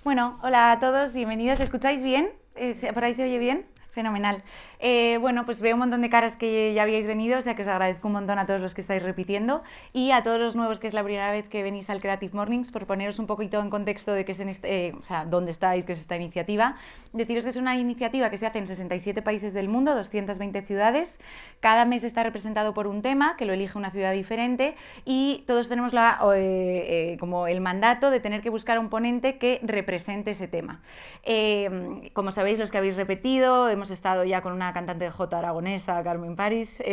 Bueno, hola a todos, bienvenidos. ¿Escucháis bien? ¿Por ahí se oye bien? Fenomenal. Bueno, pues veo un montón de caras que ya habíais venido, o sea que os agradezco un montón a todos los que estáis repitiendo y a todos los nuevos que es la primera vez que venís al Creative Mornings, por poneros un poquito en contexto de qué es o sea, dónde estáis, qué es esta iniciativa. Deciros que es una iniciativa que se hace en 67 países del mundo, 220 ciudades. Cada mes está representado por un tema que lo elige una ciudad diferente y todos tenemos como el mandato de tener que buscar un ponente que represente ese tema. Como sabéis, los que habéis repetido, hemos estado ya con una cantante de jota aragonesa, Carmen París,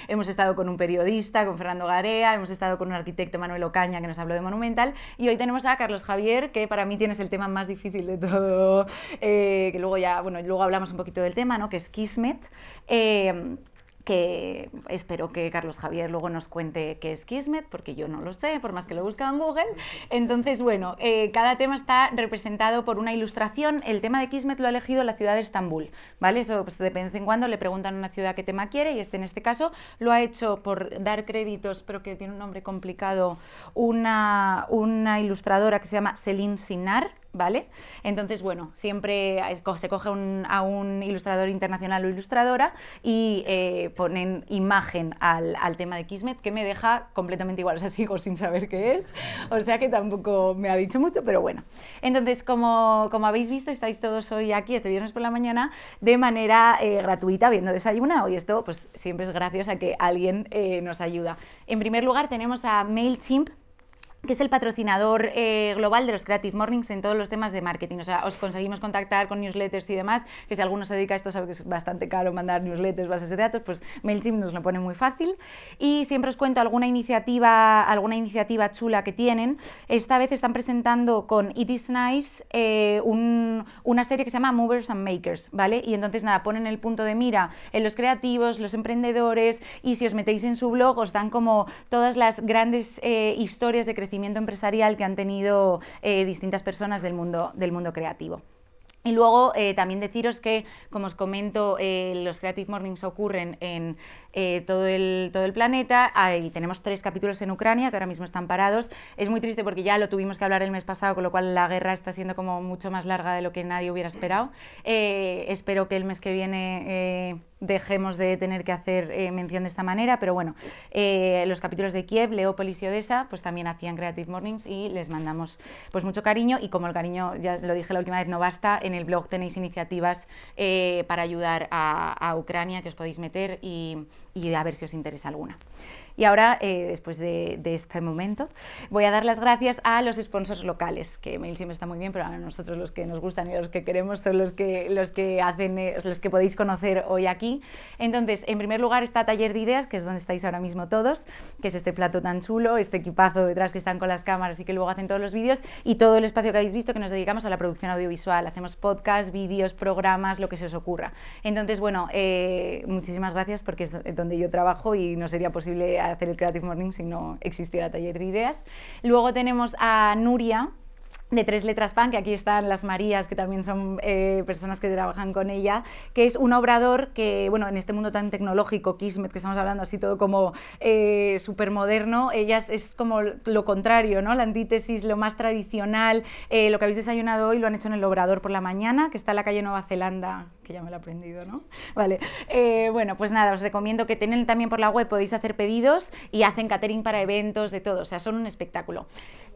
hemos estado con un periodista, con Fernando Garea, hemos estado con un arquitecto, Manuel Ocaña, que nos habló de Monumental, y hoy tenemos a Carlos Javier, que para mí tienes el tema más difícil de todo, que luego ya, bueno, luego hablamos un poquito del tema, ¿no? Que es Kismet. Que espero que Carlos Javier luego nos cuente qué es Kismet, porque yo no lo sé, por más que lo he buscado en Google. Entonces, bueno, cada tema está representado por una ilustración. El tema de Kismet lo ha elegido la ciudad de Estambul, ¿vale? Eso pues, de vez en cuando le preguntan a una ciudad qué tema quiere y en este caso lo ha hecho, por dar créditos, pero que tiene un nombre complicado, una ilustradora que se llama Céline Sinar, ¿vale? Entonces, bueno, siempre se coge a un ilustrador internacional o ilustradora y ponen imagen al tema de Kismet, que me deja completamente igual, o sea, sigo sin saber qué es, o sea que tampoco me ha dicho mucho, pero bueno. Entonces, como habéis visto, estáis todos hoy aquí, este viernes por la mañana, de manera gratuita, viendo desayunado, y esto pues siempre es gracias a que alguien nos ayuda. En primer lugar tenemos a MailChimp, que es el patrocinador global de los Creative Mornings en todos los temas de marketing. O sea, os conseguimos contactar con newsletters y demás, que si alguno se dedica a esto sabe que es bastante caro mandar newsletters, bases de datos, pues MailChimp nos lo pone muy fácil. Y siempre os cuento alguna iniciativa chula que tienen. Esta vez están presentando con It Is Nice una serie que se llama Movers and Makers, ¿vale? Y entonces, nada, ponen el punto de mira en los creativos, los emprendedores, y si os metéis en su blog os dan como todas las grandes historias de crecimiento empresarial que han tenido distintas personas del mundo creativo. Y luego también deciros que, como os comento, los Creative Mornings ocurren en todo el planeta y tenemos 3 capítulos en Ucrania que ahora mismo están parados. Es muy triste porque ya lo tuvimos que hablar el mes pasado, con lo cual la guerra está siendo como mucho más larga de lo que nadie hubiera esperado. Espero que el mes que viene dejemos de tener que hacer mención de esta manera, pero bueno, los capítulos de Kiev, Leópolis y Odessa pues también hacían Creative Mornings y les mandamos pues mucho cariño, y como el cariño, ya lo dije la última vez, no basta, en el blog tenéis iniciativas para ayudar a Ucrania que os podéis meter y a ver si os interesa alguna. Y ahora, después de este momento, voy a dar las gracias a los sponsors locales, que MailChimp está muy bien, pero a nosotros los que nos gustan y los que queremos son los que podéis conocer hoy aquí. Entonces, en primer lugar está Taller de Ideas, que es donde estáis ahora mismo todos, que es este plato tan chulo, este equipazo detrás que están con las cámaras y que luego hacen todos los vídeos, y todo el espacio que habéis visto que nos dedicamos a la producción audiovisual. Hacemos podcasts, vídeos, programas, lo que se os ocurra. Entonces, bueno, muchísimas gracias, porque es donde yo trabajo y no sería posible hacer el Creative Morning si no existiera Taller de Ideas. Luego tenemos a Nuria, de 3 letras PAN, que aquí están las Marías, que también son personas que trabajan con ella, que es un obrador que, bueno, en este mundo tan tecnológico, Kismet, que estamos hablando así todo como súper moderno, ellas es como lo contrario, ¿no? La antítesis, lo más tradicional. Lo que habéis desayunado hoy lo han hecho en el obrador por la mañana, que está en la calle Nueva Zelanda, que ya me lo he aprendido, ¿no? Vale, bueno, pues nada, os recomiendo que tienen también por la web, podéis hacer pedidos y hacen catering para eventos, de todo, o sea, son un espectáculo.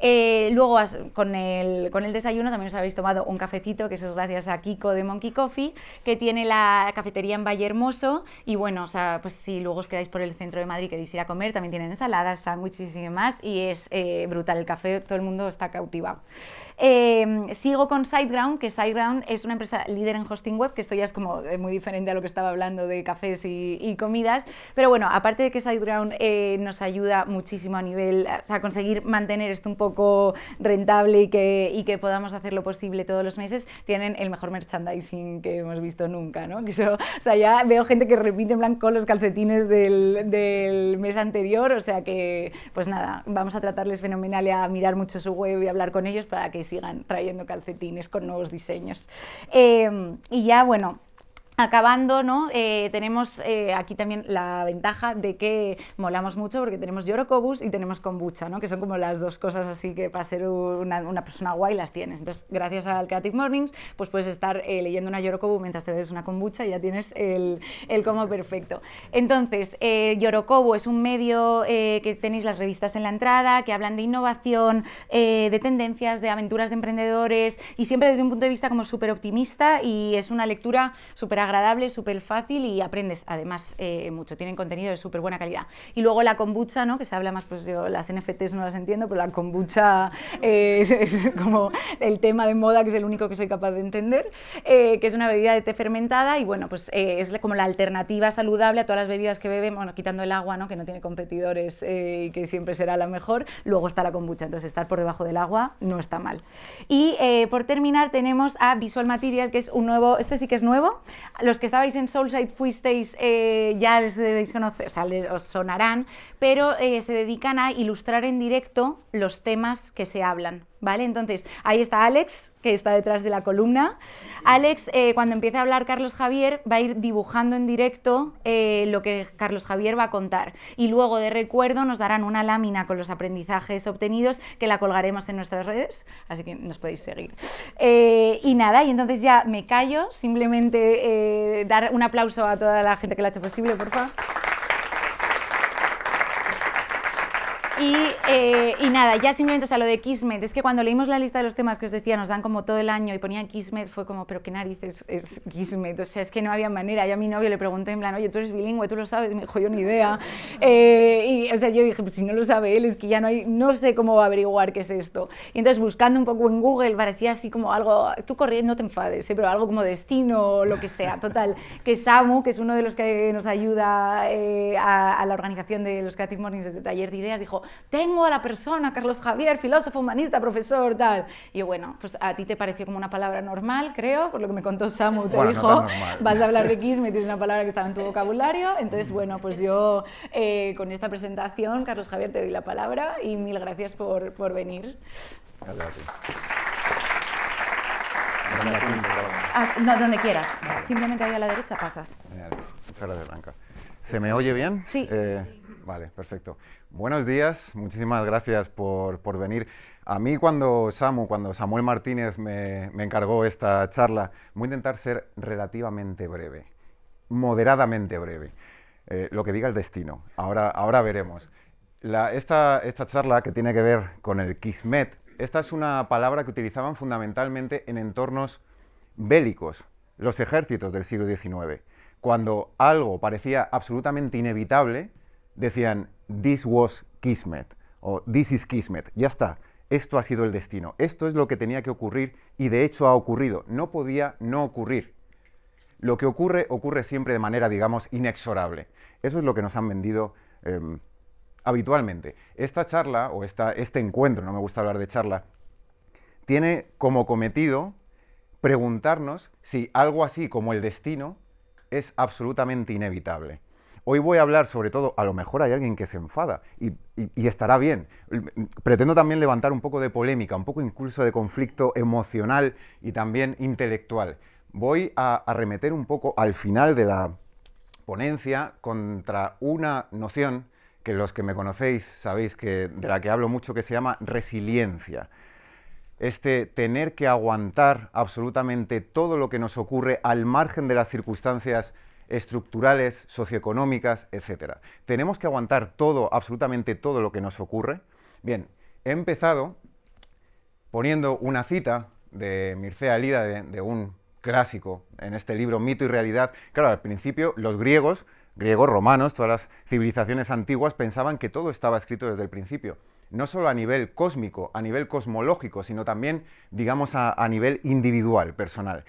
Luego, con el desayuno también os habéis tomado un cafecito, que eso es gracias a Kiko de Monkey Coffee, que tiene la cafetería en Valle Hermoso, y bueno, o sea, pues si luego os quedáis por el centro de Madrid, queréis ir a comer, también tienen ensaladas, sándwiches y demás, y es brutal el café, todo el mundo está cautivado. Sigo con SiteGround, que SiteGround es una empresa líder en hosting web, que esto ya es como muy diferente a lo que estaba hablando de cafés y comidas, pero bueno, aparte de que SiteGround nos ayuda muchísimo a nivel, o sea, conseguir mantener esto un poco rentable y que podamos hacer lo posible todos los meses, tienen el mejor merchandising que hemos visto nunca, ¿no? Eso, o sea, ya veo gente que repite en plan con los calcetines del mes anterior, o sea que, pues nada, vamos a tratarles fenomenal y a mirar mucho su web y hablar con ellos para que sigan trayendo calcetines con nuevos diseños. Y ya, bueno, acabando, ¿no? Tenemos aquí también la ventaja de que molamos mucho porque tenemos yorokobus y tenemos kombucha, ¿no? Que son como las dos cosas así que para ser una persona guay las tienes. Entonces, gracias al Creative Mornings, pues puedes estar leyendo una yorokobu mientras te bebes una kombucha y ya tienes el combo perfecto. Entonces, Yorokobu es un medio que tenéis las revistas en la entrada, que hablan de innovación, de tendencias, de aventuras de emprendedores y siempre desde un punto de vista como súper optimista, y es una lectura súper agradable, súper fácil y aprendes además mucho, tienen contenido de súper buena calidad. Y luego la kombucha, ¿no? Que se habla más, pues yo las NFTs no las entiendo, pero la kombucha es como el tema de moda, que es el único que soy capaz de entender, que es una bebida de té fermentada y bueno, pues es como la alternativa saludable a todas las bebidas que beben, bueno, quitando el agua, ¿no? Que no tiene competidores y que siempre será la mejor. Luego está la kombucha, entonces estar por debajo del agua no está mal. Y por terminar tenemos a Visual Material, que es un nuevo, este sí que es nuevo. Los que estabais en Soulside fuisteis, ya les debéis conocer, o sea, os sonarán, pero se dedican a ilustrar en directo los temas que se hablan, ¿vale? Entonces, ahí está Alex, que está detrás de la columna. Alex, cuando empiece a hablar Carlos Javier, va a ir dibujando en directo lo que Carlos Javier va a contar. Y luego, de recuerdo, nos darán una lámina con los aprendizajes obtenidos, que la colgaremos en nuestras redes, así que nos podéis seguir. Y nada, y entonces ya me callo, simplemente dar un aplauso a toda la gente que lo ha hecho posible, por favor. Y nada, ya simplemente, o sea, lo de Kismet, es que cuando leímos la lista de los temas que os decía, nos dan como todo el año y ponían Kismet, fue como, pero qué narices es Kismet, o sea, es que no había manera. Yo a mi novio le pregunté en plan, oye, tú eres bilingüe, tú lo sabes, y me dijo, yo ni idea. Y, o sea, yo dije, pues si no lo sabe él, es que ya no hay, no sé cómo averiguar qué es esto. Y entonces, buscando un poco en Google, parecía así como algo, tú corriendo, no te enfades, pero algo como destino o lo que sea. Total, que Samu, que es uno de los que nos ayuda a la organización de los Creative Mornings desde Taller de Ideas, dijo, tengo a la persona, Carlos Javier, filósofo, humanista, profesor, tal. Y yo, bueno, pues a ti te pareció como una palabra normal, creo, por lo que me contó Samu, te dijo, no vas a hablar de Kismet, es una palabra que estaba en tu vocabulario. Entonces, bueno, pues yo con esta presentación, Carlos Javier, te doy la palabra y mil gracias por venir. Gracias. No, donde quieras, simplemente ahí a la derecha pasas. Muchas gracias, Blanca. ¿Se me oye bien? Sí. Vale, perfecto. Buenos días, muchísimas gracias por venir. A mí cuando Samuel Martínez me encargó esta charla, voy a intentar ser relativamente breve, moderadamente breve, lo que diga el destino, ahora veremos. Esta charla, que tiene que ver con el Kismet, esta es una palabra que utilizaban fundamentalmente en entornos bélicos, los ejércitos del siglo XIX. Cuando algo parecía absolutamente inevitable, decían, this was Kismet, o this is Kismet, ya está, esto ha sido el destino, esto es lo que tenía que ocurrir y de hecho ha ocurrido, no podía no ocurrir. Lo que ocurre, ocurre siempre de manera, digamos, inexorable. Eso es lo que nos han vendido habitualmente. Esta charla, o este encuentro, no me gusta hablar de charla, tiene como cometido preguntarnos si algo así como el destino es absolutamente inevitable. Hoy voy a hablar sobre todo, a lo mejor hay alguien que se enfada y estará bien. Pretendo también levantar un poco de polémica, un poco incluso de conflicto emocional y también intelectual. Voy a arremeter un poco al final de la ponencia contra una noción que los que me conocéis sabéis de la que hablo mucho, que se llama resiliencia. Tener que aguantar absolutamente todo lo que nos ocurre al margen de las circunstancias estructurales, socioeconómicas, etc. Tenemos que aguantar todo, absolutamente todo lo que nos ocurre. Bien, he empezado poniendo una cita de Mircea Eliade, de un clásico en este libro, Mito y Realidad. Claro, al principio los griegos romanos, todas las civilizaciones antiguas pensaban que todo estaba escrito desde el principio. No solo a nivel cósmico, a nivel cosmológico, sino también, digamos, a nivel individual, personal.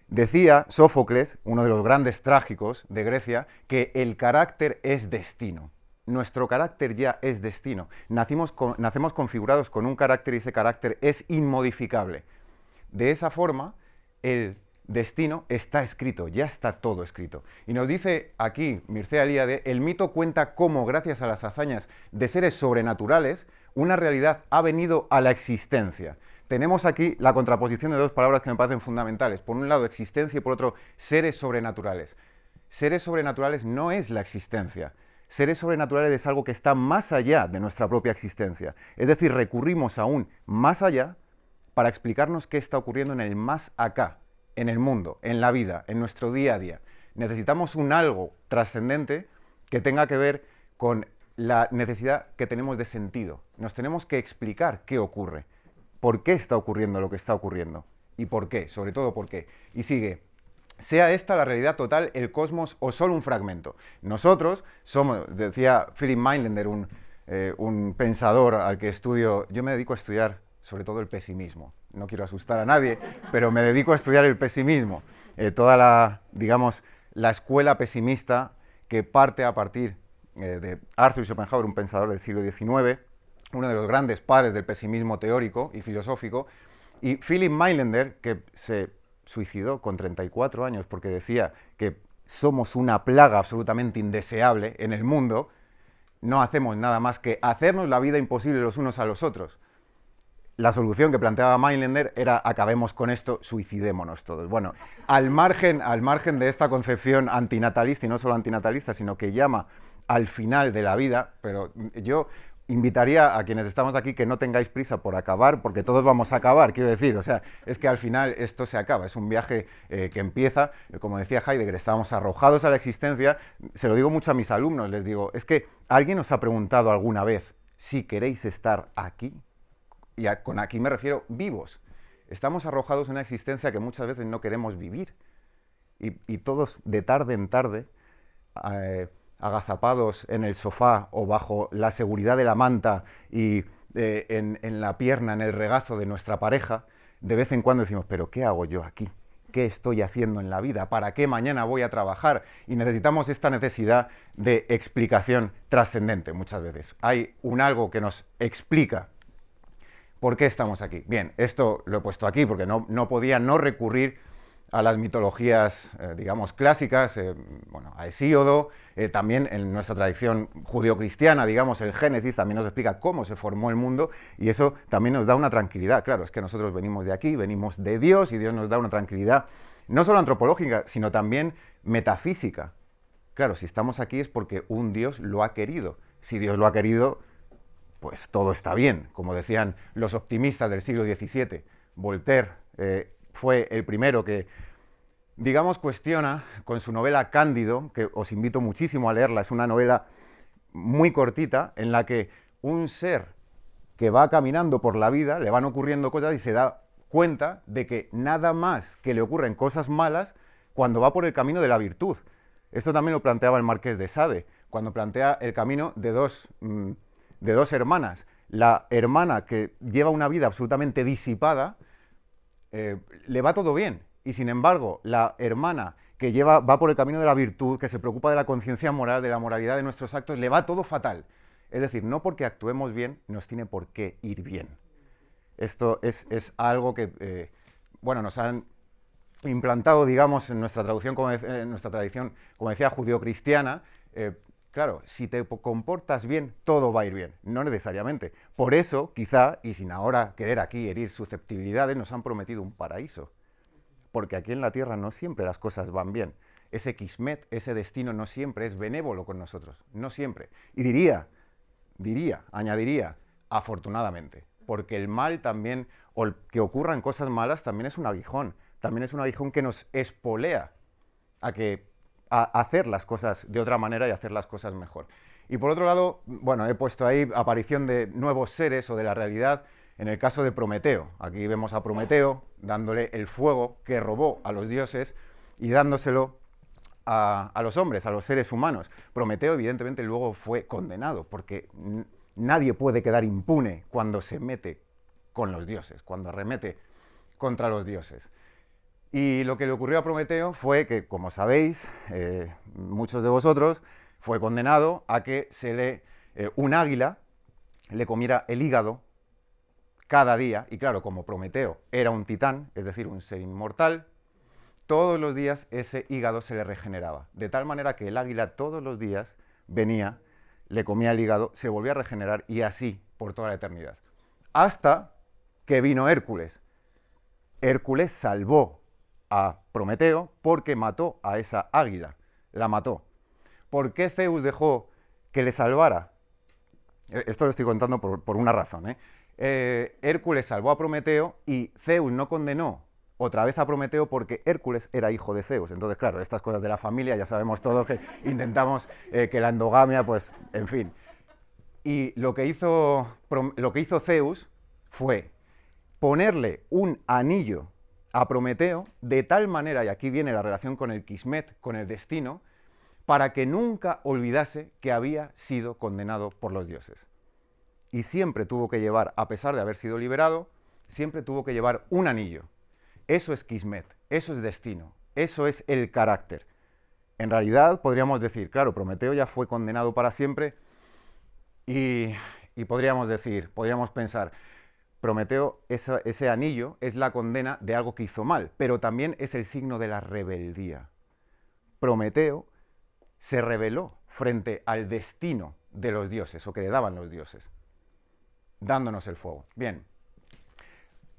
Decía Sófocles, uno de los grandes trágicos de Grecia, que el carácter es destino. Nuestro carácter ya es destino. Nacemos configurados con un carácter y ese carácter es inmodificable. De esa forma, el destino está escrito, ya está todo escrito. Y nos dice aquí Mircea Eliade, el mito cuenta cómo, gracias a las hazañas de seres sobrenaturales, una realidad ha venido a la existencia. tenemos aquí la contraposición de dos palabras que me parecen fundamentales. Por un lado, existencia y por otro, seres sobrenaturales. Seres sobrenaturales no es la existencia. Seres sobrenaturales es algo que está más allá de nuestra propia existencia. Es decir, recurrimos aún más allá para explicarnos qué está ocurriendo en el más acá, en el mundo, en la vida, en nuestro día a día. Necesitamos un algo trascendente que tenga que ver con la necesidad que tenemos de sentido. Nos tenemos que explicar qué ocurre, por qué está ocurriendo lo que está ocurriendo y por qué, sobre todo por qué. Y sigue, sea esta la realidad total, el cosmos o solo un fragmento. Nosotros somos, decía Philip Meilander, un pensador al que estudio, yo me dedico a estudiar sobre todo el pesimismo. No quiero asustar a nadie, pero me dedico a estudiar el pesimismo. Toda la, digamos, la escuela pesimista que parte a partir de Arthur Schopenhauer, un pensador del siglo XIX, uno de los grandes padres del pesimismo teórico y filosófico, y Philip Meilander, que se suicidó con 34 años porque decía que somos una plaga absolutamente indeseable en el mundo, no hacemos nada más que hacernos la vida imposible los unos a los otros. La solución que planteaba Meilander era acabemos con esto, suicidémonos todos. Bueno, al margen de esta concepción antinatalista, y no solo antinatalista, sino que llama al final de la vida, pero yo invitaría a quienes estamos aquí que no tengáis prisa por acabar, porque todos vamos a acabar, quiero decir, o sea, es que al final esto se acaba, es un viaje que empieza, como decía Heidegger, estamos arrojados a la existencia, se lo digo mucho a mis alumnos, les digo, es que ¿alguien os ha preguntado alguna vez si queréis estar aquí? Y con aquí me refiero vivos. Estamos arrojados a una existencia que muchas veces no queremos vivir. Y todos de tarde en tarde, agazapados en el sofá o bajo la seguridad de la manta y en la pierna, en el regazo de nuestra pareja, de vez en cuando decimos, ¿pero qué hago yo aquí? ¿Qué estoy haciendo en la vida? ¿Para qué mañana voy a trabajar? Y necesitamos esta necesidad de explicación trascendente muchas veces. Hay un algo que nos explica ¿por qué estamos aquí? Bien, esto lo he puesto aquí porque no podía no recurrir a las mitologías, digamos, clásicas, bueno, a Hesíodo, también en nuestra tradición judeocristiana, digamos, el Génesis también nos explica cómo se formó el mundo y eso también nos da una tranquilidad. Claro, es que nosotros venimos de aquí, venimos de Dios y Dios nos da una tranquilidad, no solo antropológica, sino también metafísica. Claro, si estamos aquí es porque un Dios lo ha querido. Si Dios lo ha querido, pues todo está bien, como decían los optimistas del siglo XVII. Voltaire fue el primero que, digamos, cuestiona con su novela Cándido, que os invito muchísimo a leerla, es una novela muy cortita, en la que un ser que va caminando por la vida, le van ocurriendo cosas y se da cuenta de que nada más que le ocurren cosas malas cuando va por el camino de la virtud. Esto también lo planteaba el Marqués de Sade, cuando plantea el camino de dos hermanas. La hermana que lleva una vida absolutamente disipada, le va todo bien. Y sin embargo, la hermana que va por el camino de la virtud, que se preocupa de la conciencia moral, de la moralidad de nuestros actos, le va todo fatal. Es decir, no porque actuemos bien, nos tiene por qué ir bien. Esto es algo que, bueno, nos han implantado, digamos, en nuestra tradición, como decía, judeocristiana. Claro, si te comportas bien, todo va a ir bien. No necesariamente. Por eso, quizá, y sin ahora querer aquí herir susceptibilidades, nos han prometido un paraíso. Porque aquí en la tierra no siempre las cosas van bien. Ese kismet, ese destino no siempre es benévolo con nosotros. No siempre. Y añadiría, afortunadamente. Porque el mal también, o que ocurran cosas malas, también es un aguijón. También es un aguijón que nos espolea a hacer las cosas de otra manera y hacer las cosas mejor. Y por otro lado, bueno, he puesto ahí aparición de nuevos seres o de la realidad en el caso de Prometeo. Aquí vemos a Prometeo dándole el fuego que robó a los dioses y dándoselo a los hombres, a los seres humanos. Prometeo evidentemente luego fue condenado porque nadie puede quedar impune cuando se mete con los dioses, cuando arremete contra los dioses. Y lo que le ocurrió a Prometeo fue que, como sabéis, muchos de vosotros, fue condenado a que un águila le comiera el hígado cada día. Y claro, como Prometeo era un titán, es decir, un ser inmortal, todos los días ese hígado se le regeneraba. De tal manera que el águila todos los días venía, le comía el hígado, se volvía a regenerar y así por toda la eternidad. Hasta que vino Hércules. Hércules salvó a Prometeo porque mató a esa águila, la mató. ¿Por qué Zeus dejó que le salvara? Esto lo estoy contando por una razón, Hércules salvó a Prometeo y Zeus no condenó otra vez a Prometeo porque Hércules era hijo de Zeus. Entonces, claro, estas cosas de la familia ya sabemos todos que intentamos que la endogamia, pues, en fin. Y lo que hizo Zeus fue ponerle un anillo a Prometeo de tal manera, y aquí viene la relación con el Kismet, con el destino, para que nunca olvidase que había sido condenado por los dioses. Y siempre tuvo que llevar, a pesar de haber sido liberado, siempre tuvo que llevar un anillo. Eso es Kismet, eso es destino, eso es el carácter. En realidad podríamos decir, claro, Prometeo ya fue condenado para siempre y podríamos pensar, Prometeo, ese anillo es la condena de algo que hizo mal, pero también es el signo de la rebeldía. Prometeo se rebeló frente al destino de los dioses, o que le daban los dioses, dándonos el fuego. Bien,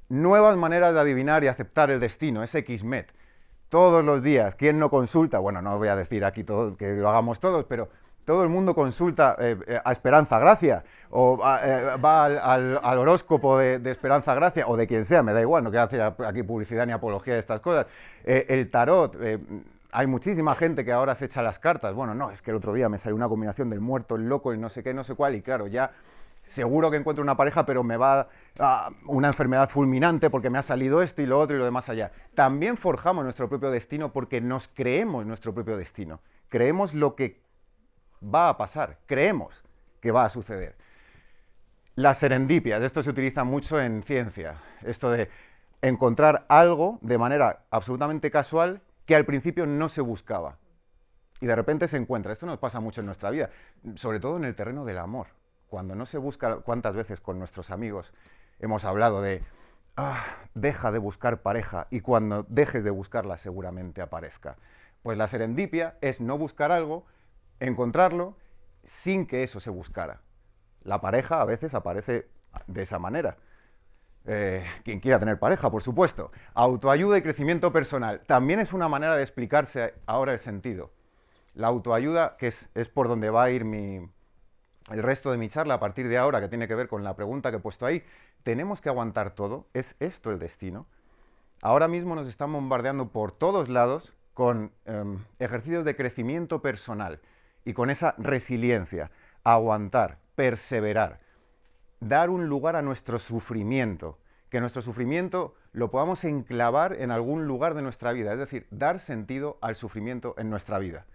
nuevas maneras de adivinar y aceptar el destino, ese Kismet. Todos los días, ¿quién no consulta? Bueno, no voy a decir aquí todo, que lo hagamos todos, pero todo el mundo consulta a Esperanza Gracia, o va al horóscopo de Esperanza Gracia, o de quien sea, me da igual, no quiero hacer aquí publicidad ni apología de estas cosas. El tarot, hay muchísima gente que ahora se echa las cartas. Bueno, no, es que el otro día me salió una combinación del muerto, el loco, el no sé qué, no sé cuál, y claro, ya seguro que encuentro una pareja, pero me va a una enfermedad fulminante porque me ha salido esto y lo otro y lo demás allá. También forjamos nuestro propio destino porque nos creemos nuestro propio destino. Creemos lo que va a pasar, creemos que va a suceder. Las serendipias, esto se utiliza mucho en ciencia, esto de encontrar algo de manera absolutamente casual que al principio no se buscaba y de repente se encuentra. Esto nos pasa mucho en nuestra vida, sobre todo en el terreno del amor. Cuando no se busca, ¿cuántas veces con nuestros amigos hemos hablado de deja de buscar pareja y cuando dejes de buscarla seguramente aparezca? Pues la serendipia es no buscar algo, encontrarlo sin que eso se buscara. La pareja a veces aparece de esa manera. Quien quiera tener pareja, por supuesto. Autoayuda y crecimiento personal. También es una manera de explicarse ahora el sentido. La autoayuda, que es por donde va a ir el resto de mi charla a partir de ahora, que tiene que ver con la pregunta que he puesto ahí. ¿Tenemos que aguantar todo? ¿Es esto el destino? Ahora mismo nos están bombardeando por todos lados con ejercicios de crecimiento personal y con esa resiliencia. Aguantar, perseverar, dar un lugar a nuestro sufrimiento, que nuestro sufrimiento lo podamos enclavar en algún lugar de nuestra vida, es decir, dar sentido al sufrimiento en nuestra vida.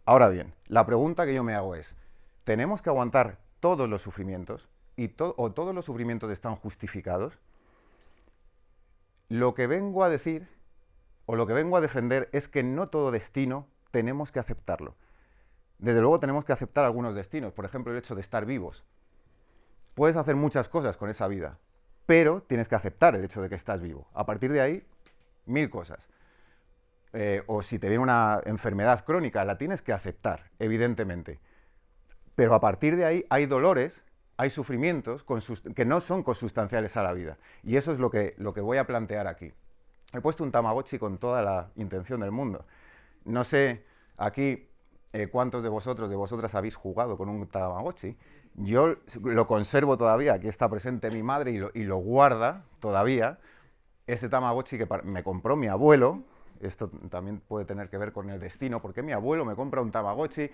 Ahora bien, la pregunta que yo me hago es, ¿tenemos que aguantar todos los sufrimientos o todos los sufrimientos están justificados? Lo que vengo a decir o lo que vengo a defender es que no todo destino tenemos que aceptarlo. Desde luego tenemos que aceptar algunos destinos, por ejemplo el hecho de estar vivos. Puedes hacer muchas cosas con esa vida, pero tienes que aceptar el hecho de que estás vivo. A partir de ahí, 1000 cosas. O si te viene una enfermedad crónica, la tienes que aceptar, evidentemente. Pero a partir de ahí hay dolores, hay sufrimientos que no son consustanciales a la vida. Y eso es lo que voy a plantear aquí. He puesto un Tamagotchi con toda la intención del mundo. No sé aquí cuántos de vosotros, de vosotras habéis jugado con un Tamagotchi. Yo lo conservo todavía, aquí está presente mi madre y lo guarda todavía. Ese Tamagotchi que me compró mi abuelo. Esto también puede tener que ver con el destino, porque mi abuelo me compra un Tamagotchi,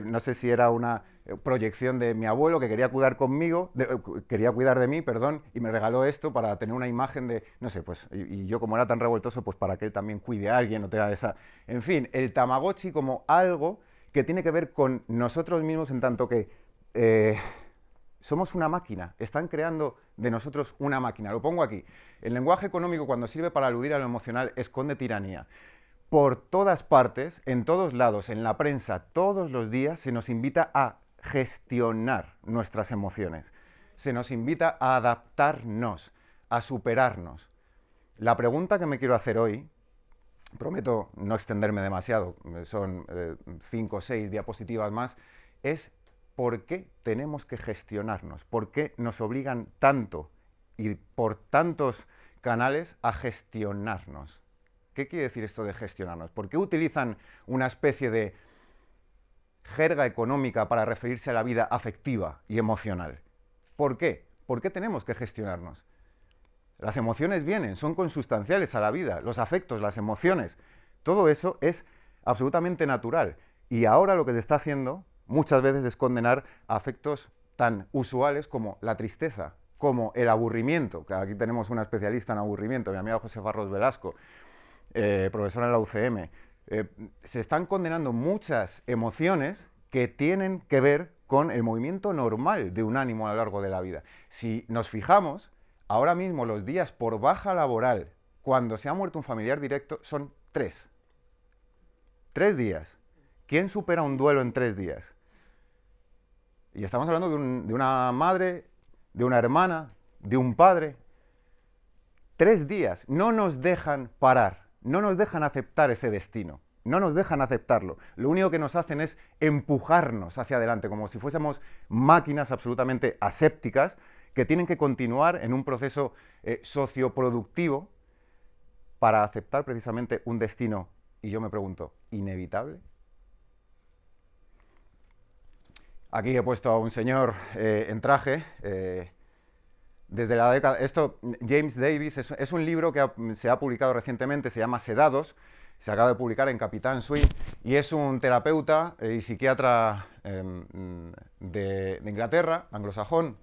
no sé si era una proyección de mi abuelo que quería cuidar de mí, perdón, y me regaló esto para tener una imagen de, no sé, pues, y yo como era tan revoltoso, pues para que él también cuide a alguien, o tenga esa... En fin, el Tamagotchi como algo que tiene que ver con nosotros mismos en tanto que somos una máquina, están creando de nosotros una máquina. Lo pongo aquí. El lenguaje económico, cuando sirve para aludir a lo emocional, esconde tiranía. Por todas partes, en todos lados, en la prensa, todos los días, se nos invita a gestionar nuestras emociones. Se nos invita a adaptarnos, a superarnos. La pregunta que me quiero hacer hoy, prometo no extenderme demasiado, son 5 o 6 diapositivas más, es ¿por qué tenemos que gestionarnos? ¿Por qué nos obligan tanto y por tantos canales a gestionarnos. ¿Qué quiere decir esto de gestionarnos? ¿Por qué utilizan una especie de jerga económica para referirse a la vida afectiva y emocional? ¿Por qué? ¿Por qué tenemos que gestionarnos? Las emociones vienen, son consustanciales a la vida, los afectos, las emociones, todo eso es absolutamente natural. Y ahora lo que se está haciendo muchas veces es condenar a afectos tan usuales como la tristeza, como el aburrimiento, que aquí tenemos una especialista en aburrimiento, mi amiga Josefa Ros Velasco, profesora en la UCM. Se están condenando muchas emociones que tienen que ver con el movimiento normal de un ánimo a lo largo de la vida. Si nos fijamos, ahora mismo los días por baja laboral, cuando se ha muerto un familiar directo, son 3. 3 días. ¿Quién supera un duelo en 3 días? Y estamos hablando de una madre, de una hermana, de un padre. 3 días. No nos dejan parar, no nos dejan aceptar ese destino, no nos dejan aceptarlo. Lo único que nos hacen es empujarnos hacia adelante, como si fuésemos máquinas absolutamente asépticas que tienen que continuar en un proceso socioproductivo para aceptar precisamente un destino, y yo me pregunto, ¿inevitable? Aquí he puesto a un señor en traje, desde la década... Esto, James Davis, es un libro que se ha publicado recientemente, se llama Sedados, se acaba de publicar en Capitán Swing, y es un terapeuta y psiquiatra de Inglaterra, anglosajón,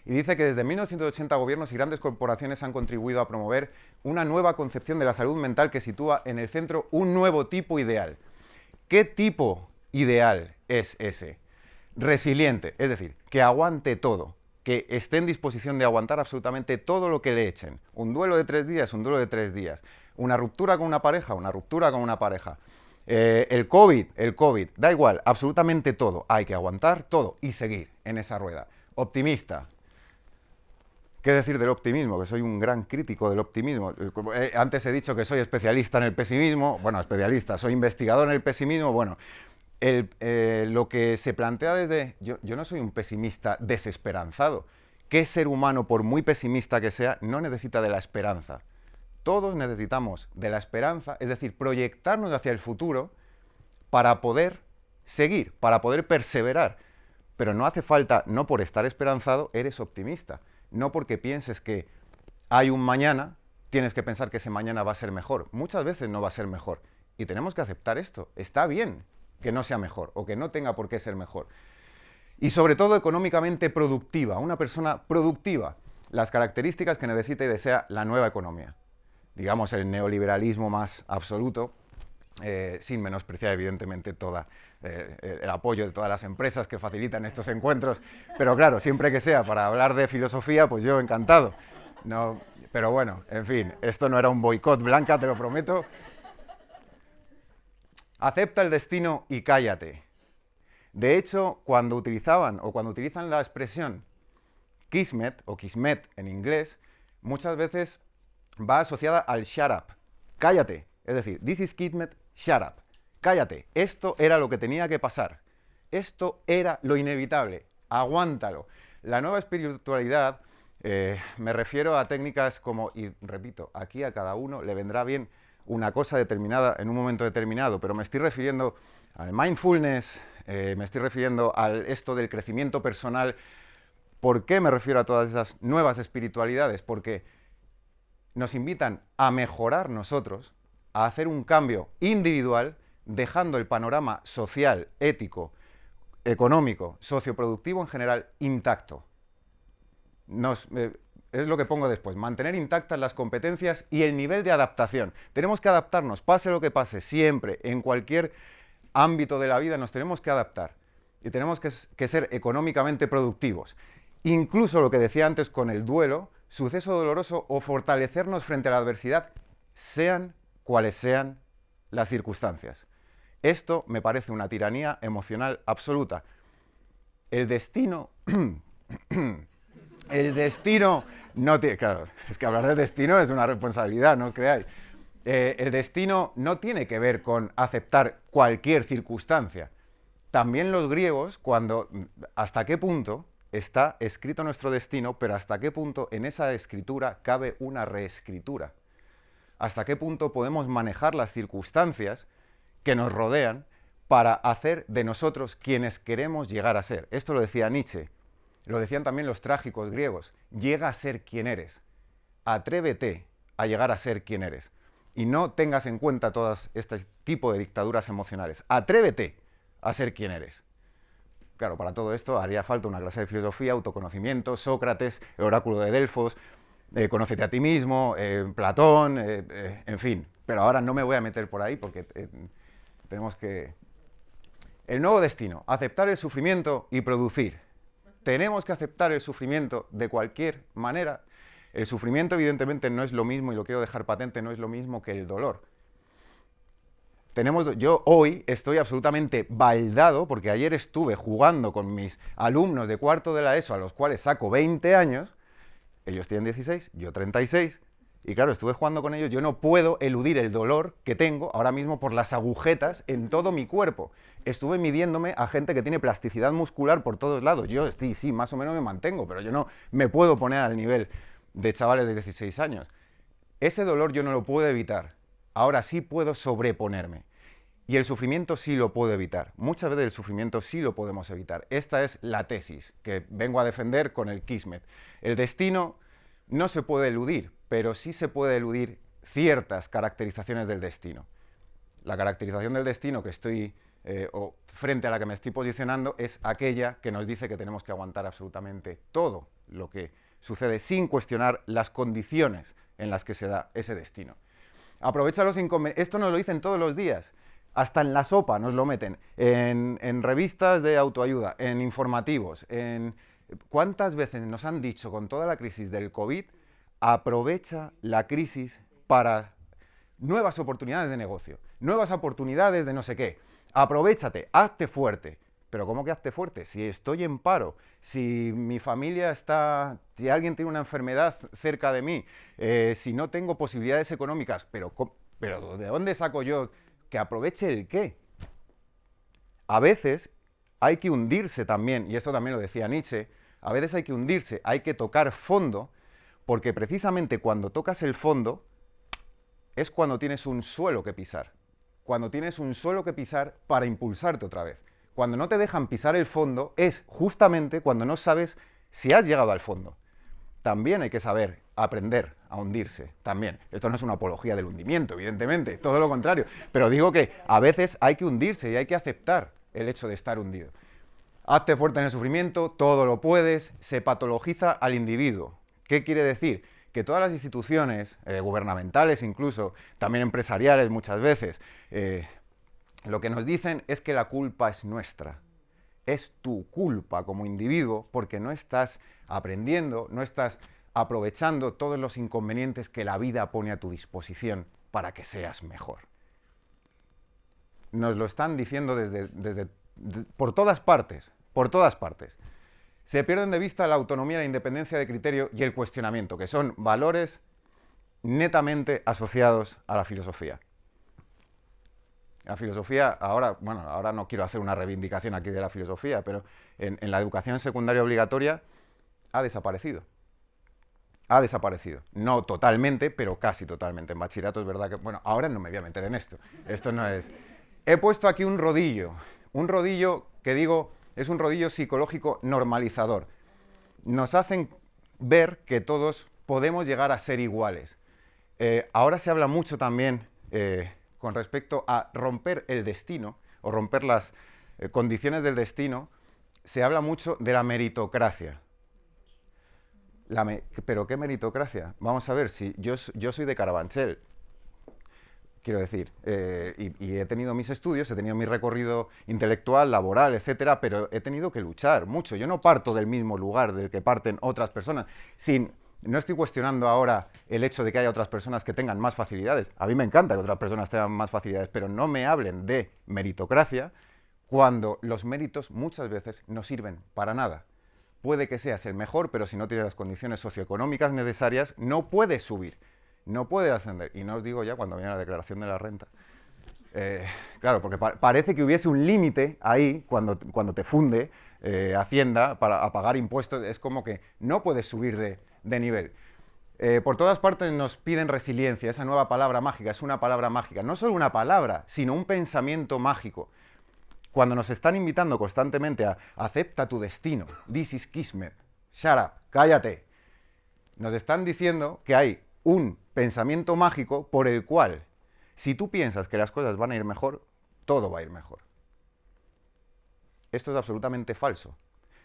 y dice que desde 1980 gobiernos y grandes corporaciones han contribuido a promover una nueva concepción de la salud mental que sitúa en el centro un nuevo tipo ideal. ¿Qué tipo ideal es ese? Resiliente, es decir, que aguante todo, que esté en disposición de aguantar absolutamente todo lo que le echen. Un duelo de 3 días, un duelo de 3 días. Una ruptura con una pareja, una ruptura con una pareja. El COVID, da igual, absolutamente todo. Hay que aguantar todo y seguir en esa rueda. Optimista. ¿Qué decir del optimismo? Que soy un gran crítico del optimismo. Antes he dicho que soy especialista en el pesimismo. Bueno, especialista, soy investigador en el pesimismo. Bueno, lo que se plantea desde... Yo no soy un pesimista desesperanzado. ¿Qué ser humano, por muy pesimista que sea, no necesita de la esperanza? Todos necesitamos de la esperanza, es decir, proyectarnos hacia el futuro para poder seguir, para poder perseverar. Pero no hace falta, no por estar esperanzado, eres optimista. No porque pienses que hay un mañana, tienes que pensar que ese mañana va a ser mejor. Muchas veces no va a ser mejor. Y tenemos que aceptar esto. Está bien que no sea mejor o que no tenga por qué ser mejor. Y sobre todo económicamente productiva, una persona productiva, las características que necesita y desea la nueva economía. Digamos el neoliberalismo más absoluto, sin menospreciar evidentemente el apoyo de todas las empresas que facilitan estos encuentros, pero claro, siempre que sea para hablar de filosofía, pues yo encantado. No, pero bueno, en fin, esto no era un boicot, Blanca, te lo prometo. Acepta el destino y cállate. De hecho, cuando utilizan la expresión kismet o kismet en inglés, muchas veces va asociada al shut up. Cállate. Es decir, this is kismet, shut up. Cállate. Esto era lo que tenía que pasar. Esto era lo inevitable. Aguántalo. La nueva espiritualidad, me refiero a técnicas como, y repito, aquí a cada uno le vendrá bien una cosa determinada en un momento determinado, pero me estoy refiriendo al mindfulness, me estoy refiriendo a esto del crecimiento personal. ¿Por qué me refiero a todas esas nuevas espiritualidades? Porque nos invitan a mejorar nosotros, a hacer un cambio individual, dejando el panorama social, ético, económico, socioproductivo en general intacto. Es lo que pongo después, mantener intactas las competencias y el nivel de adaptación. Tenemos que adaptarnos, pase lo que pase, siempre, en cualquier ámbito de la vida nos tenemos que adaptar y tenemos que ser económicamente productivos. Incluso lo que decía antes con el duelo, suceso doloroso o fortalecernos frente a la adversidad, sean cuales sean las circunstancias. Esto me parece una tiranía emocional absoluta. El destino... El destino no tiene... Claro, es que hablar del destino es una responsabilidad, no os creáis. El destino no tiene que ver con aceptar cualquier circunstancia. También los griegos, ¿hasta qué punto está escrito nuestro destino, pero hasta qué punto en esa escritura cabe una reescritura. Hasta qué punto podemos manejar las circunstancias que nos rodean para hacer de nosotros quienes queremos llegar a ser. Esto lo decía Nietzsche, lo decían también los trágicos griegos. Llega a ser quien eres. Atrévete a llegar a ser quien eres. Y no tengas en cuenta todas este tipo de dictaduras emocionales. Atrévete a ser quien eres. Claro, para todo esto haría falta una clase de filosofía, autoconocimiento, Sócrates, el oráculo de Delfos, conócete a ti mismo, Platón, en fin. Pero ahora no me voy a meter por ahí porque tenemos que... El nuevo destino, aceptar el sufrimiento y producir. Tenemos que aceptar el sufrimiento de cualquier manera. El sufrimiento evidentemente no es lo mismo, y lo quiero dejar patente, no es lo mismo que el dolor. Yo hoy estoy absolutamente baldado porque ayer estuve jugando con mis alumnos de cuarto de la ESO, a los cuales saco 20 años, ellos tienen 16, yo 36, y claro, estuve jugando con ellos, yo no puedo eludir el dolor que tengo ahora mismo por las agujetas en todo mi cuerpo. Estuve midiéndome a gente que tiene plasticidad muscular por todos lados. Yo sí, más o menos me mantengo, pero yo no me puedo poner al nivel de chavales de 16 años. Ese dolor yo no lo puedo evitar. Ahora sí puedo sobreponerme. Y el sufrimiento sí lo puedo evitar. Muchas veces el sufrimiento sí lo podemos evitar. Esta es la tesis que vengo a defender con el Kismet. El destino no se puede eludir, pero sí se puede eludir ciertas caracterizaciones del destino. La caracterización del destino que estoy, o frente a la que me estoy posicionando, es aquella que nos dice que tenemos que aguantar absolutamente todo lo que sucede sin cuestionar las condiciones en las que se da ese destino. Aprovecha los inconvenientes. Esto nos lo dicen todos los días. Hasta en la sopa nos lo meten. En revistas de autoayuda, en informativos. ¿Cuántas veces nos han dicho con toda la crisis del COVID, aprovecha la crisis para nuevas oportunidades de negocio, nuevas oportunidades de no sé qué? Aprovechate, hazte fuerte. Pero ¿cómo que hazte fuerte? Si estoy en paro, si mi familia está, si alguien tiene una enfermedad cerca de mí, si no tengo posibilidades económicas, pero ¿de dónde saco yo que aproveche el qué? A veces hay que hundirse también, y esto también lo decía Nietzsche, a veces hay que hundirse, hay que tocar fondo, porque precisamente cuando tocas el fondo es cuando tienes un suelo que pisar. Cuando tienes un suelo que pisar para impulsarte otra vez. Cuando no te dejan pisar el fondo es justamente cuando no sabes si has llegado al fondo. También hay que saber aprender a hundirse, también. Esto no es una apología del hundimiento, evidentemente, todo lo contrario. Pero digo que a veces hay que hundirse y hay que aceptar el hecho de estar hundido. Hazte fuerte en el sufrimiento, todo lo puedes, se patologiza al individuo. ¿Qué quiere decir? Que todas las instituciones, gubernamentales incluso, también empresariales muchas veces, lo que nos dicen es que la culpa es nuestra. Es tu culpa como individuo porque no estás aprendiendo, no estás aprovechando todos los inconvenientes que la vida pone a tu disposición para que seas mejor. Nos lo están diciendo por todas partes, por todas partes. Se pierden de vista la autonomía, la independencia de criterio y el cuestionamiento, que son valores netamente asociados a la filosofía. La filosofía, ahora no quiero hacer una reivindicación aquí de la filosofía, pero en la educación secundaria obligatoria ha desaparecido. Ha desaparecido. No totalmente, pero casi totalmente. En bachillerato es verdad que... Bueno, ahora no me voy a meter en esto. Esto no es... He puesto aquí un rodillo que digo es un rodillo psicológico normalizador. Nos hacen ver que todos podemos llegar a ser iguales. Ahora se habla mucho también... con respecto a romper el destino, o romper las condiciones del destino, se habla mucho de la meritocracia. ¿Pero qué meritocracia? Vamos a ver, si yo soy de Carabanchel, quiero decir, y he tenido mis estudios, he tenido mi recorrido intelectual, laboral, etcétera, pero he tenido que luchar mucho. Yo no parto del mismo lugar del que parten otras personas, no estoy cuestionando ahora el hecho de que haya otras personas que tengan más facilidades. A mí me encanta que otras personas tengan más facilidades, pero no me hablen de meritocracia cuando los méritos muchas veces no sirven para nada. Puede que seas el mejor, pero si no tienes las condiciones socioeconómicas necesarias, no puedes subir, no puedes ascender. Y no os digo ya cuando viene la declaración de la renta. Claro, porque parece que hubiese un límite ahí cuando te funde Hacienda a pagar impuestos, es como que no puedes subir de nivel. Por todas partes nos piden resiliencia, esa nueva palabra mágica, es una palabra mágica, no solo una palabra, sino un pensamiento mágico. Cuando nos están invitando constantemente a acepta tu destino, this is Kismet, shut up, cállate, nos están diciendo que hay un pensamiento mágico por el cual, si tú piensas que las cosas van a ir mejor, todo va a ir mejor. Esto es absolutamente falso.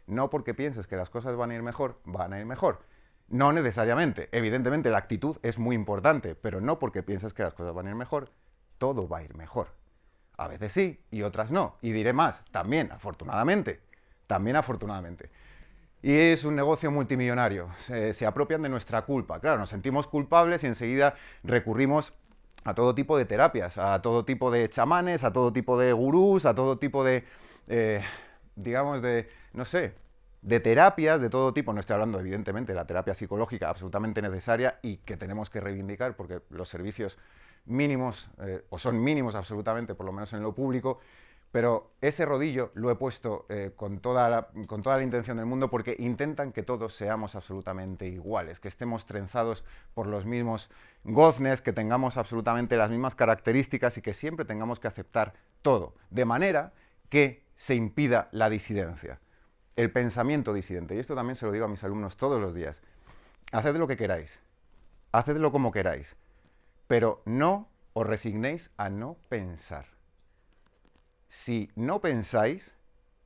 No porque pienses que las cosas van a ir mejor, van a ir mejor. No necesariamente. Evidentemente la actitud es muy importante, pero no porque pienses que las cosas van a ir mejor, todo va a ir mejor. A veces sí y otras no. Y diré más, también afortunadamente. También afortunadamente. Y es un negocio multimillonario. Se apropian de nuestra culpa. Claro, nos sentimos culpables y enseguida recurrimos a todo tipo de terapias, a todo tipo de chamanes, a todo tipo de gurús, a todo tipo de, digamos, no sé, de terapias de todo tipo. No estoy hablando, evidentemente, de la terapia psicológica absolutamente necesaria y que tenemos que reivindicar porque los servicios mínimos, o son mínimos absolutamente, por lo menos en lo público, pero ese rodillo lo he puesto con toda la intención del mundo porque intentan que todos seamos absolutamente iguales, que estemos trenzados por los mismos goznes, que tengamos absolutamente las mismas características y que siempre tengamos que aceptar todo, de manera que se impida la disidencia, el pensamiento disidente. Y esto también se lo digo a mis alumnos todos los días. Haced lo que queráis, hacedlo como queráis, pero no os resignéis a no pensar. Si no pensáis,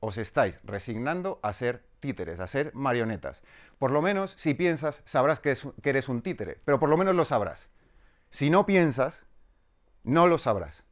os estáis resignando a ser títeres, a ser marionetas. Por lo menos, si piensas, sabrás que eres un títere, pero por lo menos lo sabrás. Si no piensas, no lo sabrás.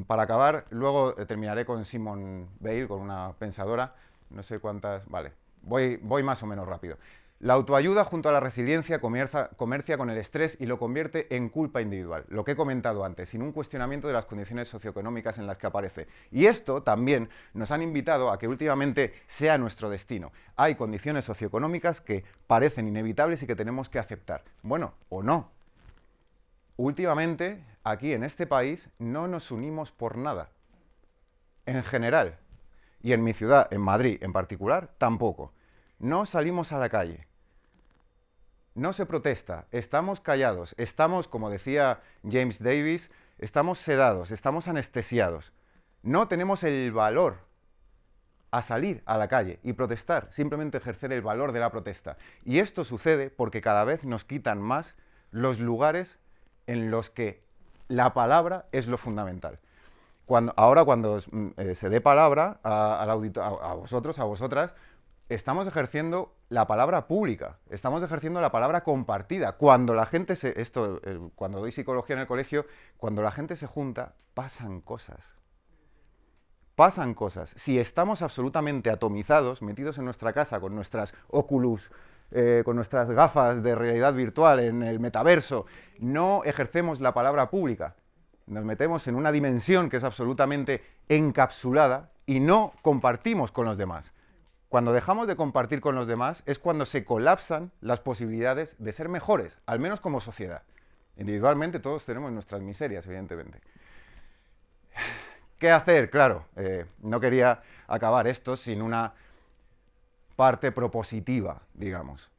Para acabar, luego terminaré con Simone Weil, con una pensadora, no sé cuántas, vale, voy más o menos rápido. La autoayuda junto a la resiliencia comercia con el estrés y lo convierte en culpa individual, lo que he comentado antes, sin un cuestionamiento de las condiciones socioeconómicas en las que aparece. Y esto también nos han invitado a que últimamente sea nuestro destino. Hay condiciones socioeconómicas que parecen inevitables y que tenemos que aceptar. Bueno, o no. Últimamente, aquí en este país, no nos unimos por nada. En general. Y en mi ciudad, en Madrid en particular, tampoco. No salimos a la calle. No se protesta, estamos callados, estamos, como decía James Davis, estamos sedados, estamos anestesiados. No tenemos el valor a salir a la calle y protestar, simplemente ejercer el valor de la protesta. Y esto sucede porque cada vez nos quitan más los lugares en los que la palabra es lo fundamental. Ahora cuando se dé palabra a vosotros, a vosotras, estamos ejerciendo la palabra pública, estamos ejerciendo la palabra compartida. Cuando la gente cuando doy psicología en el colegio, cuando la gente se junta, pasan cosas. Pasan cosas. Si estamos absolutamente atomizados, metidos en nuestra casa con nuestras Oculus, con nuestras gafas de realidad virtual en el metaverso, no ejercemos la palabra pública. Nos metemos en una dimensión que es absolutamente encapsulada y no compartimos con los demás. Cuando dejamos de compartir con los demás es cuando se colapsan las posibilidades de ser mejores, al menos como sociedad. Individualmente todos tenemos nuestras miserias, evidentemente. ¿Qué hacer? Claro, no quería acabar esto sin una parte propositiva, digamos.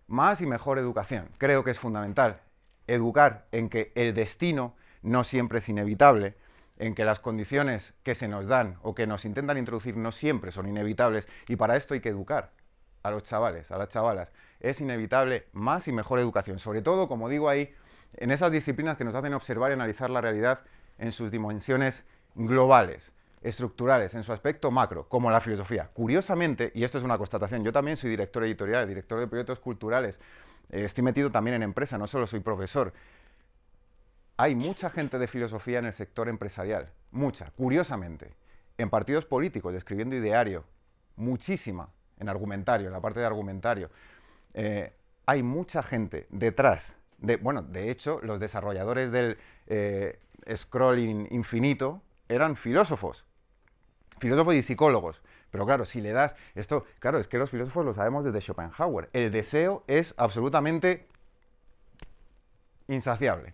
Más y mejor educación. Creo que es fundamental educar en que el destino no siempre es inevitable, en que las condiciones que se nos dan o que nos intentan introducir no siempre son inevitables, y para esto hay que educar a los chavales, a las chavalas. Es inevitable más y mejor educación, sobre todo, como digo ahí, en esas disciplinas que nos hacen observar y analizar la realidad en sus dimensiones globales, estructurales, en su aspecto macro, como la filosofía. Curiosamente, y esto es una constatación, yo también soy director editorial, director de proyectos culturales, estoy metido también en empresa, no solo soy profesor. Hay mucha gente de filosofía en el sector empresarial, mucha, curiosamente, en partidos políticos, escribiendo ideario, muchísima, en argumentario, en la parte de argumentario. Hay mucha gente detrás, de hecho, los desarrolladores del scrolling infinito eran filósofos y psicólogos. Pero claro, si le das esto, claro, es que los filósofos lo sabemos desde Schopenhauer. El deseo es absolutamente insaciable.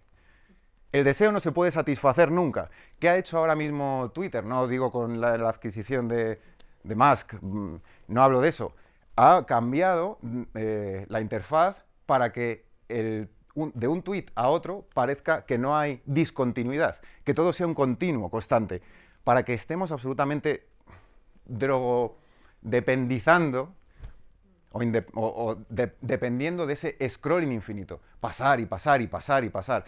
El deseo no se puede satisfacer nunca. ¿Qué ha hecho ahora mismo Twitter? No digo con la adquisición de de Musk, no hablo de eso, ha cambiado la interfaz para que de un tuit a otro parezca que no hay discontinuidad, que todo sea un continuo constante, para que estemos absolutamente drogodependizando dependiendo de ese scrolling infinito, pasar y pasar y pasar y pasar.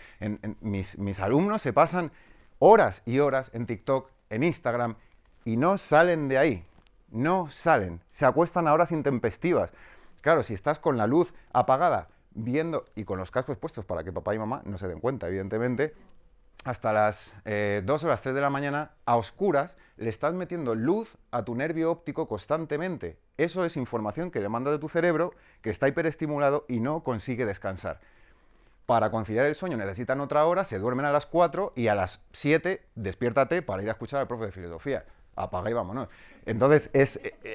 Mis alumnos se pasan horas y horas en TikTok, en Instagram, y no salen de ahí, no salen, se acuestan a horas intempestivas. Claro, si estás con la luz apagada, viendo, y con los cascos puestos para que papá y mamá no se den cuenta, evidentemente, hasta las 2 o las 3 de la mañana, a oscuras, le estás metiendo luz a tu nervio óptico constantemente. Eso es información que le manda de tu cerebro, que está hiperestimulado y no consigue descansar. Para conciliar el sueño necesitan otra hora, se duermen a las 4 y a las 7 despiértate para ir a escuchar al profe de filosofía. Apaga y vámonos. Entonces,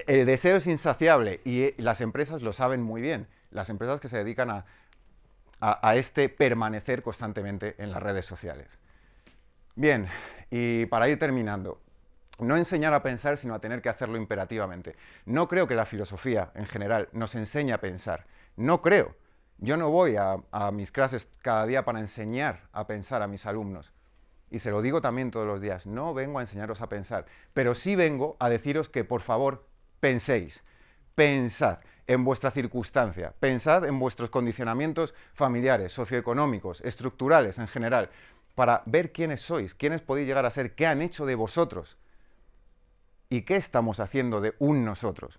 el deseo es insaciable y las empresas lo saben muy bien. Las empresas que se dedican a este permanecer constantemente en las redes sociales. Bien, y para ir terminando, no enseñar a pensar, sino a tener que hacerlo imperativamente. No creo que la filosofía, en general, nos enseñe a pensar. No creo. Yo no voy a mis clases cada día para enseñar a pensar a mis alumnos. Y se lo digo también todos los días. No vengo a enseñaros a pensar, pero sí vengo a deciros que, por favor, penséis. Pensad en vuestra circunstancia. Pensad en vuestros condicionamientos familiares, socioeconómicos, estructurales en general, para ver quiénes sois, quiénes podéis llegar a ser, qué han hecho de vosotros y qué estamos haciendo de un nosotros.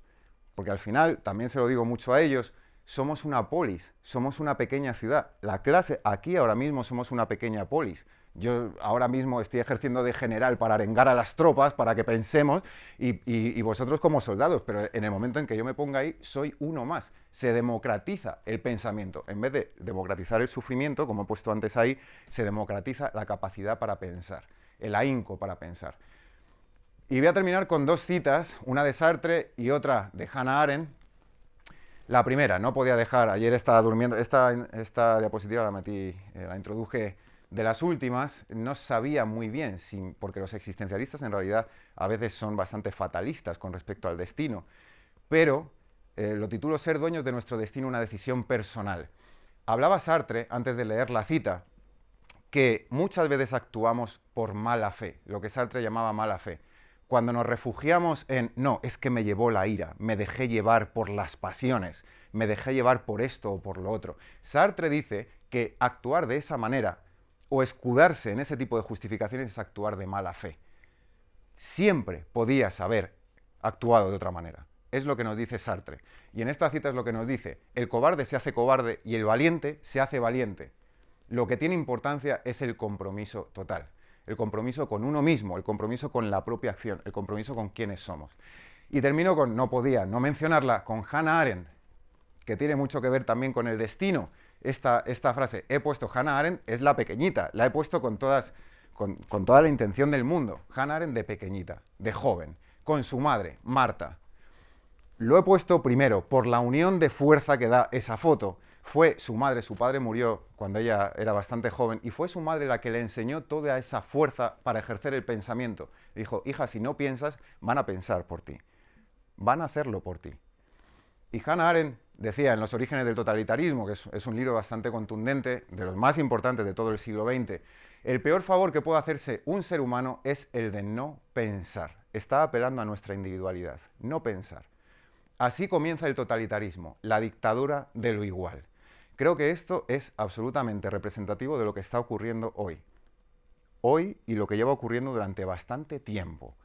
Porque al final, también se lo digo mucho a ellos, somos una polis, somos una pequeña ciudad. La clase aquí ahora mismo somos una pequeña polis. Yo ahora mismo estoy ejerciendo de general para arengar a las tropas, para que pensemos, y vosotros como soldados, pero en el momento en que yo me ponga ahí, soy uno más. Se democratiza el pensamiento. En vez de democratizar el sufrimiento, como he puesto antes ahí, se democratiza la capacidad para pensar, el ahínco para pensar. Y voy a terminar con dos citas, una de Sartre y otra de Hannah Arendt. La primera, no podía dejar, ayer estaba durmiendo, esta diapositiva la metí, la introduje de las últimas, no sabía muy bien, porque los existencialistas en realidad a veces son bastante fatalistas con respecto al destino, pero lo titulo Ser dueños de nuestro destino, una decisión personal. Hablaba Sartre, antes de leer la cita, que muchas veces actuamos por mala fe, lo que Sartre llamaba mala fe. Cuando nos refugiamos en, no, es que me llevó la ira, me dejé llevar por las pasiones, me dejé llevar por esto o por lo otro. Sartre dice que actuar de esa manera o escudarse en ese tipo de justificaciones es actuar de mala fe. Siempre podías haber actuado de otra manera. Es lo que nos dice Sartre. Y en esta cita es lo que nos dice, el cobarde se hace cobarde y el valiente se hace valiente. Lo que tiene importancia es el compromiso total. El compromiso con uno mismo, el compromiso con la propia acción, el compromiso con quienes somos. Y termino con, no podía no mencionarla, con Hannah Arendt, que tiene mucho que ver también con el destino. Esta frase, he puesto Hannah Arendt, es la pequeñita, la he puesto con toda la intención del mundo. Hannah Arendt de pequeñita, de joven, con su madre, Marta. Lo he puesto primero por la unión de fuerza que da esa foto. Fue su madre, su padre murió cuando ella era bastante joven, y fue su madre la que le enseñó toda esa fuerza para ejercer el pensamiento. Dijo, hija, si no piensas, van a pensar por ti. Van a hacerlo por ti. Y Hannah Arendt decía en Los orígenes del totalitarismo, que es un libro bastante contundente, de los más importantes de todo el siglo XX, el peor favor que puede hacerse un ser humano es el de no pensar. Está apelando a nuestra individualidad, no pensar. Así comienza el totalitarismo, la dictadura de lo igual. Creo que esto es absolutamente representativo de lo que está ocurriendo hoy. Hoy y lo que lleva ocurriendo durante bastante tiempo.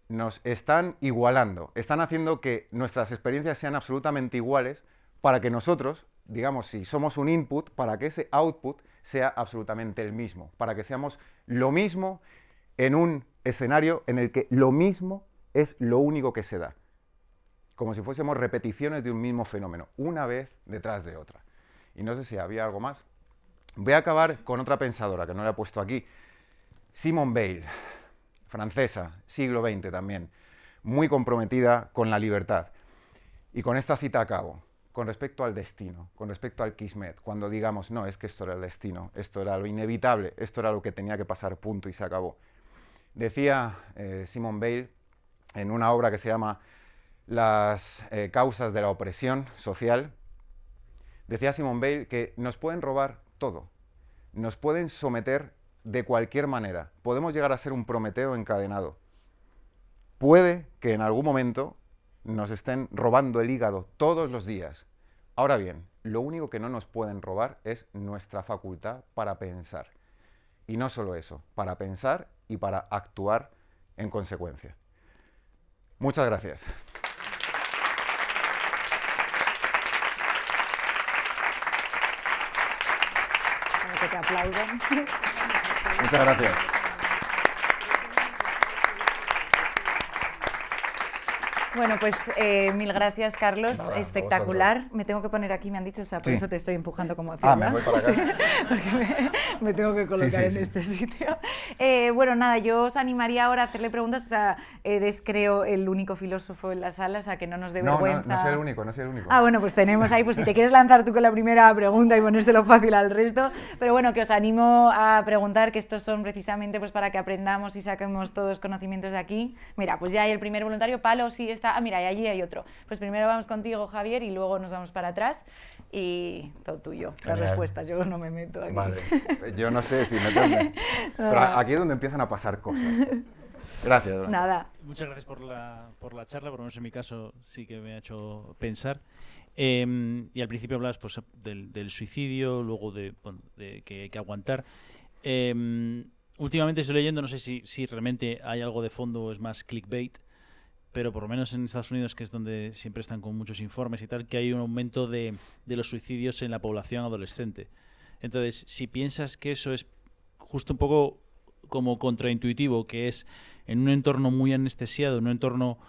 Nos están igualando, están haciendo que nuestras experiencias sean absolutamente iguales para que nosotros, digamos, si somos un input, para que ese output sea absolutamente el mismo, para que seamos lo mismo en un escenario en el que lo mismo es lo único que se da. Como si fuésemos repeticiones de un mismo fenómeno, una vez detrás de otra. Y no sé si había algo más. Voy a acabar con otra pensadora que no la he puesto aquí, Simone Weil, francesa, siglo XX también, muy comprometida con la libertad. Y con esta cita acabo, con respecto al destino, con respecto al Kismet, cuando digamos, no, es que esto era el destino, esto era lo inevitable, esto era lo que tenía que pasar, punto, y se acabó. Decía Simone Weil en una obra que se llama Las causas de la opresión social, decía Simone Weil que nos pueden robar todo, nos pueden someter de cualquier manera, podemos llegar a ser un Prometeo encadenado. Puede que en algún momento nos estén robando el hígado todos los días. Ahora bien, lo único que no nos pueden robar es nuestra facultad para pensar. Y no solo eso, para pensar y para actuar en consecuencia. Muchas gracias. Que te aplaudan. Muchas gracias. Bueno, pues mil gracias, Carlos. Nada, espectacular. Me tengo que poner aquí, me han dicho, o sea, por Sí. eso te estoy empujando como hacia Me voy para acá. Sí, porque me tengo que colocar en este sitio. Bueno, nada, yo os animaría ahora a hacerle preguntas. O sea, eres, creo, el único filósofo en la sala, o sea, que no nos dé vergüenza. No soy el único, no soy el único. Ah, bueno, pues tenemos ahí, pues si te quieres lanzar tú con la primera pregunta y ponérselo fácil al resto. Pero bueno, que os animo a preguntar, que estos son precisamente pues para que aprendamos y saquemos todos conocimientos de aquí. Mira, pues ya hay el primer voluntario, Palo, sí está. Ah, mira, y allí hay otro. Pues primero vamos contigo, Javier, y luego nos vamos para atrás. Y todo tuyo, las respuestas, yo no me meto aquí. Vale, yo no sé si meterme. Pero aquí es donde empiezan a pasar cosas. Gracias. Dora. Nada. Muchas gracias por la charla, por lo menos en mi caso sí que me ha hecho pensar. Y al principio hablabas pues, del suicidio, luego de que hay que aguantar. Últimamente estoy leyendo, no sé si realmente hay algo de fondo o es más clickbait, pero por lo menos en Estados Unidos, que es donde siempre están con muchos informes y tal, que hay un aumento de los suicidios en la población adolescente. Entonces, si piensas que eso es justo un poco como contraintuitivo, que es en un entorno muy anestesiado, en un entorno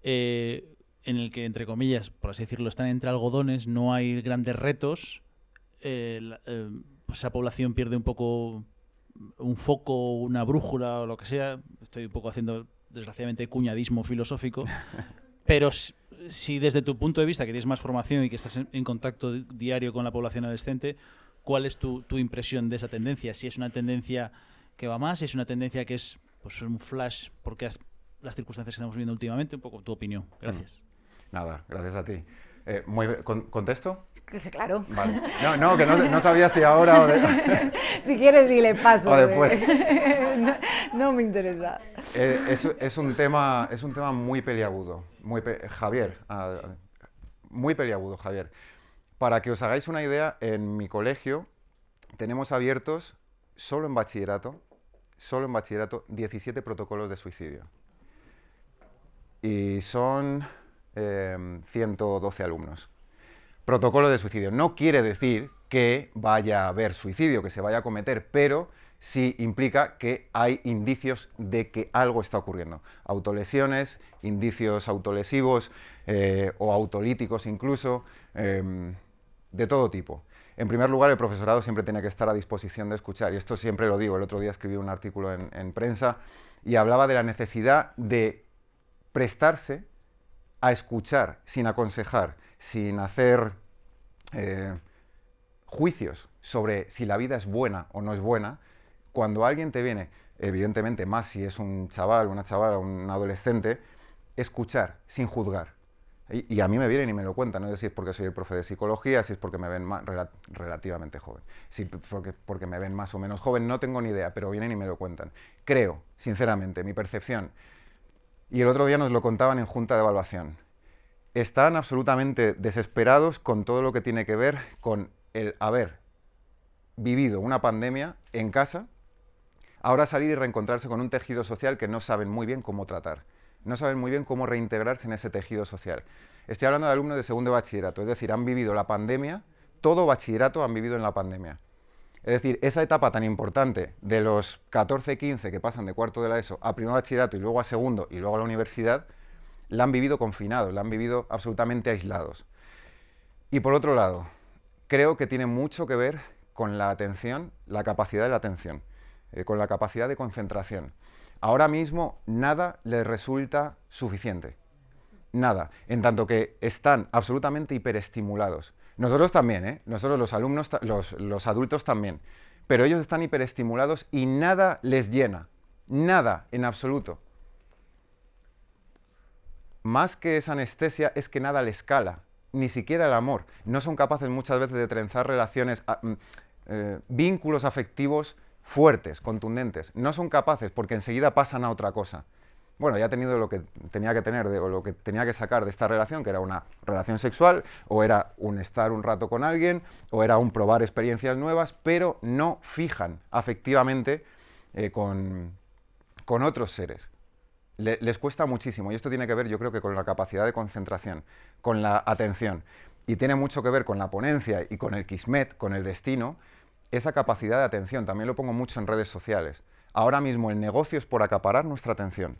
en el que, entre comillas, por así decirlo, están entre algodones, no hay grandes retos, pues esa población pierde un poco un foco, una brújula o lo que sea. Estoy un poco haciendo, desgraciadamente, cuñadismo filosófico, pero si desde tu punto de vista, que tienes más formación y que estás en contacto diario con la población adolescente, ¿cuál es tu impresión de esa tendencia? Si es una tendencia que va más, si es una tendencia que es pues, un flash porque las circunstancias que estamos viviendo últimamente, un poco tu opinión. Gracias. Nada, gracias a ti. ¿Contesto? Sí, claro. Vale. No, que no sabía si ahora o si quieres, y le paso. O después. No me interesa. Es un tema muy peliagudo. Javier, muy peliagudo, Javier. Para que os hagáis una idea, en mi colegio tenemos abiertos, solo en bachillerato, 17 protocolos de suicidio. Y son 112 alumnos. Protocolo de suicidio. No quiere decir que vaya a haber suicidio, que se vaya a cometer, pero sí implica que hay indicios de que algo está ocurriendo. Autolesiones, indicios autolesivos o autolíticos incluso, de todo tipo. En primer lugar, el profesorado siempre tiene que estar a disposición de escuchar, y esto siempre lo digo. El otro día escribí un artículo en prensa y hablaba de la necesidad de prestarse a escuchar, sin aconsejar, sin hacer juicios sobre si la vida es buena o no es buena. Cuando alguien te viene, evidentemente más si es un chaval, una chavala, un adolescente, escuchar sin juzgar. Y a mí me vienen y me lo cuentan, no sé si es porque soy el profe de psicología, si es porque me ven relativamente joven, si porque me ven más o menos joven, no tengo ni idea, pero vienen y me lo cuentan. Creo, sinceramente, mi percepción, y el otro día nos lo contaban en junta de evaluación, están absolutamente desesperados con todo lo que tiene que ver con el haber vivido una pandemia en casa, ahora salir y reencontrarse con un tejido social que no saben muy bien cómo tratar, no saben muy bien cómo reintegrarse en ese tejido social. Estoy hablando de alumnos de segundo de bachillerato, es decir, han vivido la pandemia, todo bachillerato han vivido en la pandemia. Es decir, esa etapa tan importante de los 14, 15 que pasan de cuarto de la ESO a primer bachillerato y luego a segundo y luego a la universidad, la han vivido confinados, la han vivido absolutamente aislados. Y por otro lado, creo que tiene mucho que ver con la atención, la capacidad de la atención, con la capacidad de concentración. Ahora mismo nada les resulta suficiente, nada, en tanto que están absolutamente hiperestimulados. Nosotros también, ¿eh? Nosotros los alumnos, los adultos también, pero ellos están hiperestimulados y nada les llena, nada en absoluto. más que esa anestesia, es que nada les cala, ni siquiera el amor. No son capaces muchas veces de trenzar relaciones, vínculos afectivos fuertes, contundentes. No son capaces porque enseguida pasan a otra cosa. Bueno, ya he tenido lo que tenía que tener, o lo que tenía que sacar de esta relación, que era una relación sexual, o era un estar un rato con alguien, o era un probar experiencias nuevas, pero no fijan afectivamente con otros seres. Les cuesta muchísimo, y esto tiene que ver, yo creo que con la capacidad de concentración, con la atención, y tiene mucho que ver con la ponencia y con el Kismet, con el destino, esa capacidad de atención. También lo pongo mucho en redes sociales. Ahora mismo el negocio es por acaparar nuestra atención.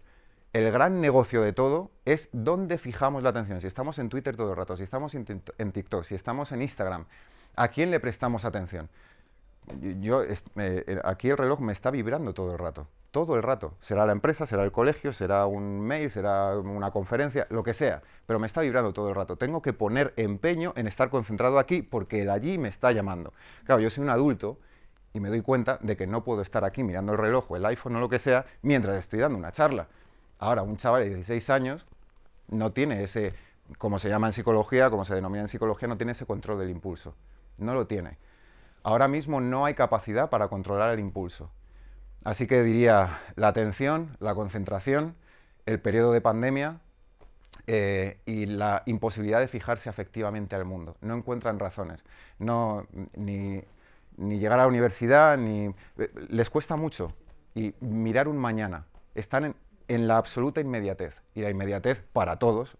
El gran negocio de todo es dónde fijamos la atención. Si estamos en Twitter todo el rato, si estamos en TikTok, si estamos en Instagram, ¿a quién le prestamos atención? Aquí el reloj me está vibrando todo el rato. Todo el rato. Será la empresa, será el colegio, será un mail, será una conferencia, lo que sea. Pero me está vibrando todo el rato. Tengo que poner empeño en estar concentrado aquí porque el allí me está llamando. Claro, yo soy un adulto y me doy cuenta de que no puedo estar aquí mirando el reloj o el iPhone o lo que sea mientras estoy dando una charla. Ahora, un chaval de 16 años no tiene ese, como se llama en psicología, como se denomina en psicología, no tiene ese control del impulso. No lo tiene. Ahora mismo no hay capacidad para controlar el impulso. Así que diría la atención, la concentración, el periodo de pandemia y la imposibilidad de fijarse afectivamente al mundo. No encuentran razones. Ni llegar a la universidad, les cuesta mucho. Y mirar un mañana. Están en la absoluta inmediatez. Y la inmediatez para todos,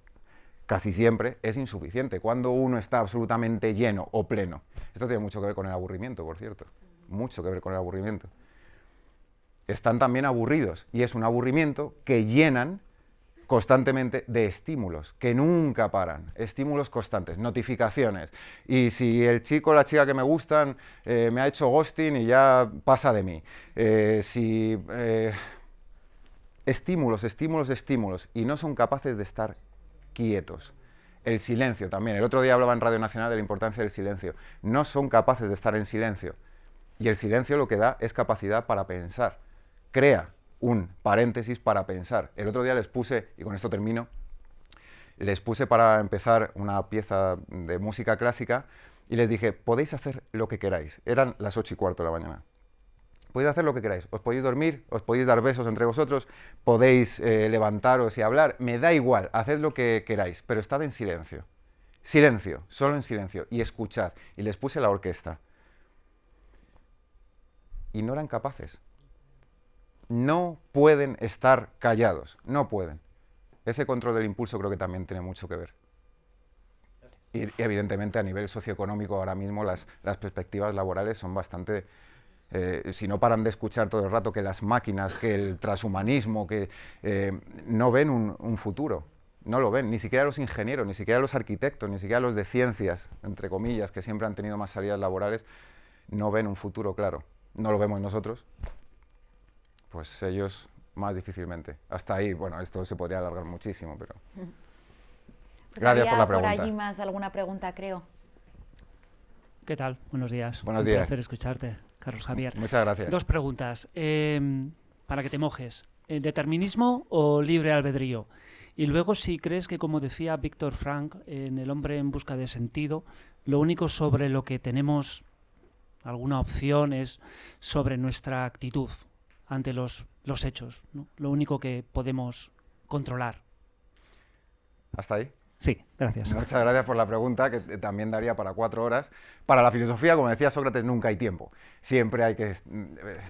casi siempre, es insuficiente. Cuando uno está absolutamente lleno o pleno. Esto tiene mucho que ver con el aburrimiento, por cierto. Mucho que ver con el aburrimiento. Están también aburridos. Y es un aburrimiento que llenan constantemente de estímulos, que nunca paran. Estímulos constantes, notificaciones. Y si el chico o la chica que me gustan me ha hecho ghosting y ya pasa de mí. Estímulos, estímulos, estímulos, y no son capaces de estar quietos. El silencio también. El otro día hablaba en Radio Nacional de la importancia del silencio. No son capaces de estar en silencio. Y el silencio lo que da es capacidad para pensar. Crea un paréntesis para pensar. El otro día les puse, y con esto termino, les puse para empezar una pieza de música clásica y les dije, podéis hacer lo que queráis. Eran las 8:15 de la mañana. Podéis hacer lo que queráis, os podéis dormir, os podéis dar besos entre vosotros, podéis levantaros y hablar, me da igual, haced lo que queráis, pero estad en silencio. Silencio, solo en silencio, y escuchad. Y les puse la orquesta. Y no eran capaces. No pueden estar callados, no pueden. Ese control del impulso creo que también tiene mucho que ver. Y evidentemente a nivel socioeconómico ahora mismo las perspectivas laborales son bastante... si no paran de escuchar todo el rato que las máquinas, que el transhumanismo, que no ven un futuro, no lo ven, ni siquiera los ingenieros, ni siquiera los arquitectos, ni siquiera los de ciencias, entre comillas, que siempre han tenido más salidas laborales, no ven un futuro claro. No lo vemos nosotros, pues ellos más difícilmente. Hasta ahí, bueno, esto se podría alargar muchísimo, pero... Pues gracias por la por pregunta. allí más alguna pregunta, creo. ¿Qué tal? Buenos días. Buenos Un días. placer escucharte, Carlos Javier. Muchas gracias. Dos preguntas, para que te mojes. ¿Determinismo o libre albedrío? Y luego, si crees que, como decía Víctor Frank en El hombre en busca de sentido, lo único sobre lo que tenemos alguna opción es sobre nuestra actitud ante los hechos, ¿no? Lo único que podemos controlar. ¿Hasta ahí? Sí, gracias. Muchas gracias por la pregunta, que también daría para 4 horas. Para la filosofía, como decía Sócrates, nunca hay tiempo. Siempre hay que...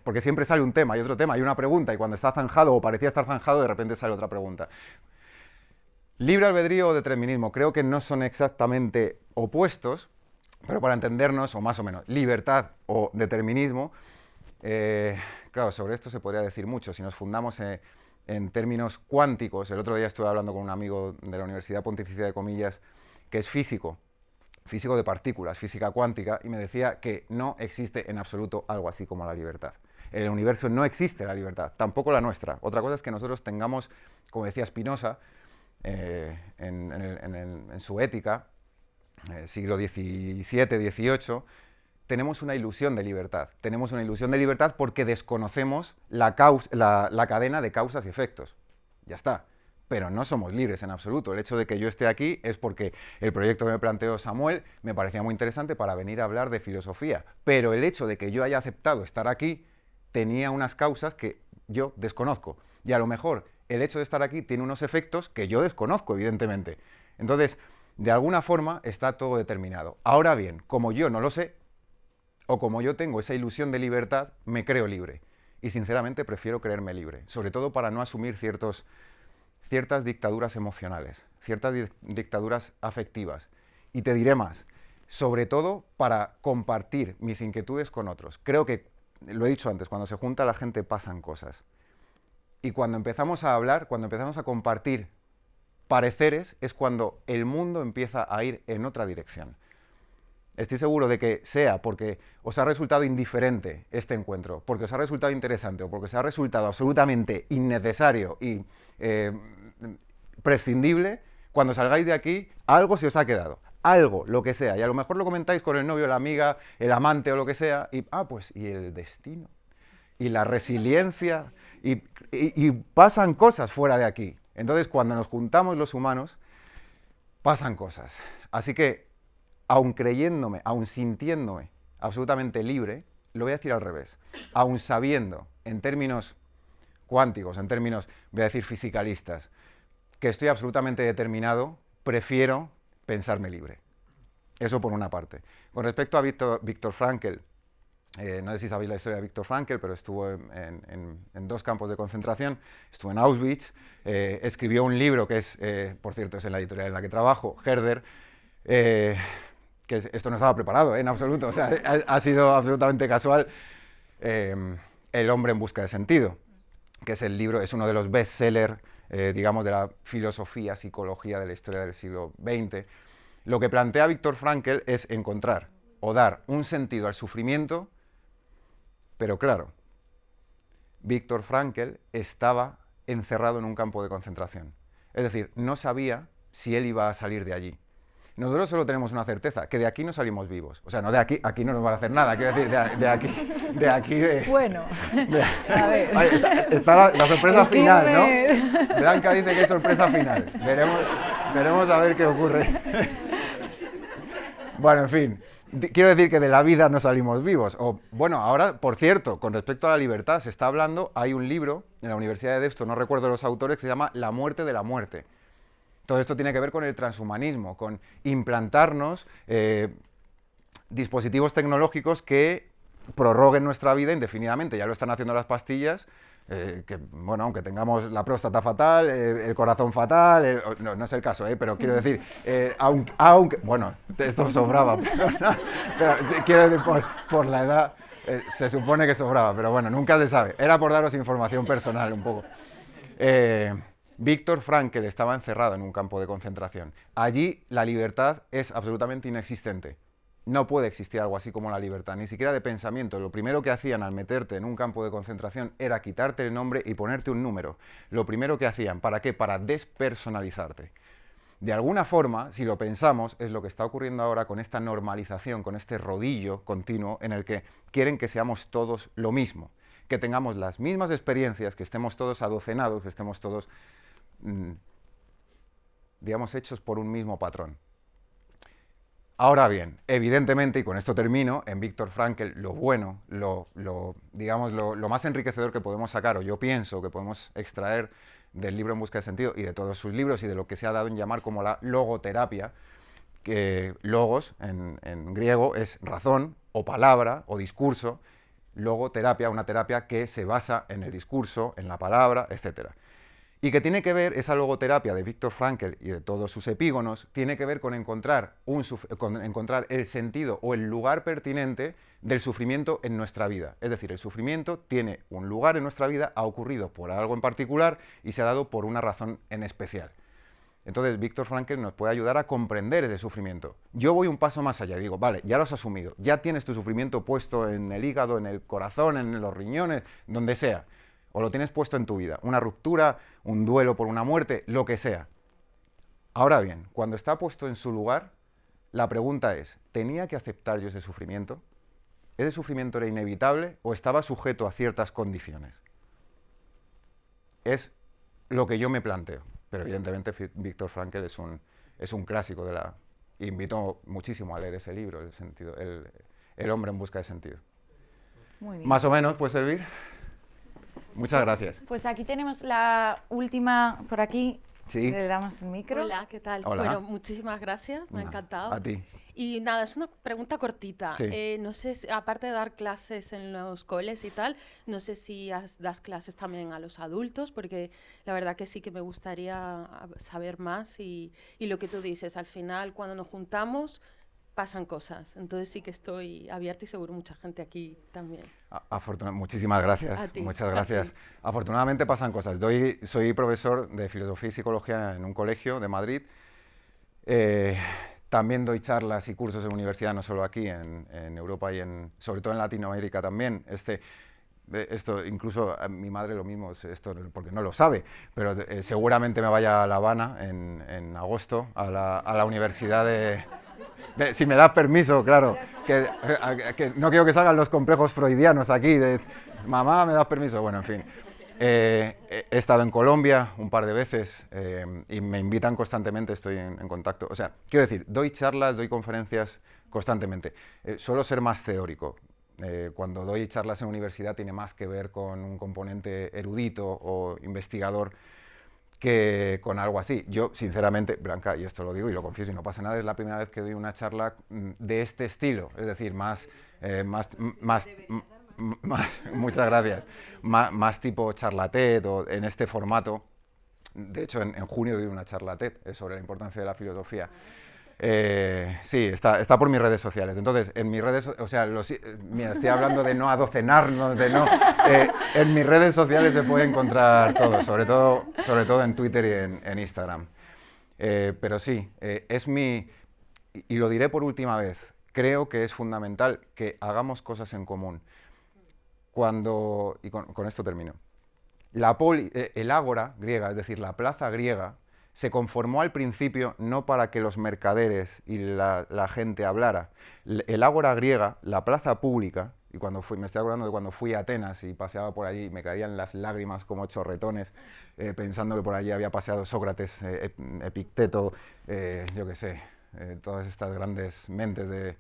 Porque siempre sale un tema y otro tema, y una pregunta, y cuando está zanjado o parecía estar zanjado, de repente sale otra pregunta. Libre albedrío o determinismo, creo que no son exactamente opuestos, pero para entendernos, o más o menos, libertad o determinismo, claro, sobre esto se podría decir mucho. Si nos fundamos en términos cuánticos, el otro día estuve hablando con un amigo de la Universidad Pontificia de Comillas, que es físico de partículas, física cuántica, y me decía que no existe en absoluto algo así como la libertad. En el universo no existe la libertad, tampoco la nuestra. Otra cosa es que nosotros tengamos, como decía Spinoza, en su ética, siglo XVII, XVIII, tenemos una ilusión de libertad. Tenemos una ilusión de libertad porque desconocemos la cadena de causas y efectos. Ya está. pero no somos libres en absoluto. El hecho de que yo esté aquí es porque el proyecto que me planteó Samuel me parecía muy interesante para venir a hablar de filosofía, pero el hecho de que yo haya aceptado estar aquí tenía unas causas que yo desconozco, y a lo mejor el hecho de estar aquí tiene unos efectos que yo desconozco, evidentemente. Entonces, de alguna forma está todo determinado. Ahora bien, como yo no lo sé, o como yo tengo esa ilusión de libertad, me creo libre. Y sinceramente prefiero creerme libre, sobre todo para no asumir ciertas dictaduras emocionales, ciertas dictaduras afectivas. Y te diré más, sobre todo para compartir mis inquietudes con otros. Creo que, lo he dicho antes, cuando se junta la gente pasan cosas. Y cuando empezamos a hablar, cuando empezamos a compartir pareceres, es cuando el mundo empieza a ir en otra dirección. Estoy seguro de que sea porque os ha resultado indiferente este encuentro, porque os ha resultado interesante o porque os ha resultado absolutamente innecesario y prescindible, cuando salgáis de aquí algo se os ha quedado, algo, lo que sea, y a lo mejor lo comentáis con el novio, la amiga, el amante o lo que sea, y pues, y el destino, y la resiliencia, y pasan cosas fuera de aquí. Entonces, cuando nos juntamos los humanos, pasan cosas. Así que, aun creyéndome, aun sintiéndome absolutamente libre, lo voy a decir al revés, aun sabiendo, en términos cuánticos, en términos, voy a decir fisicalistas, que estoy absolutamente determinado, prefiero pensarme libre. Eso por una parte. Con respecto a Viktor Frankl, no sé si sabéis la historia de Viktor Frankl, pero estuvo en 2 campos de concentración, estuvo en Auschwitz, escribió un libro que es, por cierto, es en la editorial en la que trabajo, Herder, que esto no estaba preparado, en absoluto, o sea, ha sido absolutamente casual, El hombre en busca de sentido, que es el libro, es uno de los bestsellers, digamos, de la filosofía, psicología de la historia del siglo XX. Lo que plantea Viktor Frankl es encontrar o dar un sentido al sufrimiento, pero claro, Viktor Frankl estaba encerrado en un campo de concentración. Es decir, no sabía si él iba a salir de allí. Nosotros solo tenemos una certeza, que de aquí no salimos vivos. O sea, no de aquí, aquí no nos van a hacer nada, quiero decir, de aquí... Bueno, a ver... Está la sorpresa final, ¿no? Blanca dice que es sorpresa final. Veremos a ver qué ocurre. Bueno, en fin, quiero decir que de la vida no salimos vivos. O, bueno, ahora, por cierto, con respecto a la libertad, se está hablando, hay un libro en la Universidad de Deusto, no recuerdo los autores, que se llama La muerte de la muerte. Todo esto tiene que ver con el transhumanismo, con implantarnos dispositivos tecnológicos que prorroguen nuestra vida indefinidamente. Ya lo están haciendo las pastillas, que, bueno, aunque tengamos la próstata fatal, el corazón fatal, no es el caso, pero quiero decir, aunque bueno, esto sobraba, pero quiero decir, por la edad, se supone que sobraba, pero bueno, nunca se sabe. Era por daros información personal un poco. Viktor Frankl estaba encerrado en un campo de concentración. Allí la libertad es absolutamente inexistente. No puede existir algo así como la libertad, ni siquiera de pensamiento. Lo primero que hacían al meterte en un campo de concentración era quitarte el nombre y ponerte un número. Lo primero que hacían, ¿para qué? Para despersonalizarte. De alguna forma, si lo pensamos, es lo que está ocurriendo ahora con esta normalización, con este rodillo continuo en el que quieren que seamos todos lo mismo, que tengamos las mismas experiencias, que estemos todos adocenados, que estemos todos, digamos, hechos por un mismo patrón. Ahora bien, evidentemente, y con esto termino, en Viktor Frankl lo bueno, digamos, lo más enriquecedor que podemos sacar, o yo pienso que podemos extraer del libro En busca de sentido y de todos sus libros y de lo que se ha dado en llamar como la logoterapia, que logos en griego es razón o palabra o discurso, logoterapia, una terapia que se basa en el discurso, en la palabra, etcétera. Y que tiene que ver, esa logoterapia de Viktor Frankl y de todos sus epígonos, tiene que ver con encontrar el sentido o el lugar pertinente del sufrimiento en nuestra vida. Es decir, el sufrimiento tiene un lugar en nuestra vida, ha ocurrido por algo en particular y se ha dado por una razón en especial. Entonces, Viktor Frankl nos puede ayudar a comprender ese sufrimiento. Yo voy un paso más allá y digo, vale, ya lo has asumido, ya tienes tu sufrimiento puesto en el hígado, en el corazón, en los riñones, donde sea. O lo tienes puesto en tu vida, una ruptura, un duelo por una muerte, lo que sea. Ahora bien, cuando está puesto en su lugar, la pregunta es, ¿tenía que aceptar yo ese sufrimiento? ¿Ese sufrimiento era inevitable o estaba sujeto a ciertas condiciones? Es lo que yo me planteo. pero evidentemente Viktor Frankl es un clásico de la... Invito muchísimo a leer ese libro, El hombre en busca de sentido. Muy bien. Más o menos, ¿puede servir? Muchas gracias. Pues aquí tenemos la última, por aquí, Sí. le damos el micro. Hola, ¿qué tal? Hola. Bueno, muchísimas gracias, me ha encantado. A ti. Y nada, es una pregunta cortita. Sí. No sé, aparte de dar clases en los coles y tal, no sé si das clases también a los adultos, porque la verdad que sí que me gustaría saber más y lo que tú dices, al final cuando nos juntamos pasan cosas. Entonces sí que estoy abierta y seguro mucha gente aquí también. Muchísimas gracias. A ti, Muchas a gracias. ti. Afortunadamente pasan cosas. Soy profesor de filosofía y psicología en un colegio de Madrid. También doy charlas y cursos en universidad, no solo aquí, en Europa y sobre todo en Latinoamérica también. Esto incluso a mi madre lo mismo, porque no lo sabe, pero seguramente me vaya a La Habana en agosto a la universidad si me das permiso, claro, que no quiero que salgan los complejos freudianos aquí, de mamá, ¿me das permiso? Bueno, en fin. He estado en Colombia un par de veces y me invitan constantemente, estoy en contacto. O sea, quiero decir, doy charlas, doy conferencias constantemente. Suelo ser más teórico. Cuando doy charlas en universidad tiene más que ver con un componente erudito o investigador que con algo así. Yo, sinceramente, Blanca, y esto lo digo y lo confieso y no pasa nada, es la primera vez que doy una charla de este estilo, es decir, muchas gracias, más tipo charla-TED o en este formato. De hecho, en junio doy una charla-TED sobre la importancia de la filosofía. Sí, está por mis redes sociales. Entonces, en mis redes, o sea, mira, estoy hablando de no adocenarnos, en mis redes sociales se puede encontrar todo, sobre todo en Twitter y en Instagram. Pero sí, y lo diré por última vez, creo que es fundamental que hagamos cosas en común. Y con esto termino. El ágora griega, es decir, la plaza griega, se conformó al principio no para que los mercaderes y la gente hablara. El ágora griega, la plaza pública, y me estoy acordando de cuando fui a Atenas y paseaba por allí y me caían las lágrimas como chorretones, pensando que por allí había paseado Sócrates, Epicteto, yo qué sé, todas estas grandes mentes de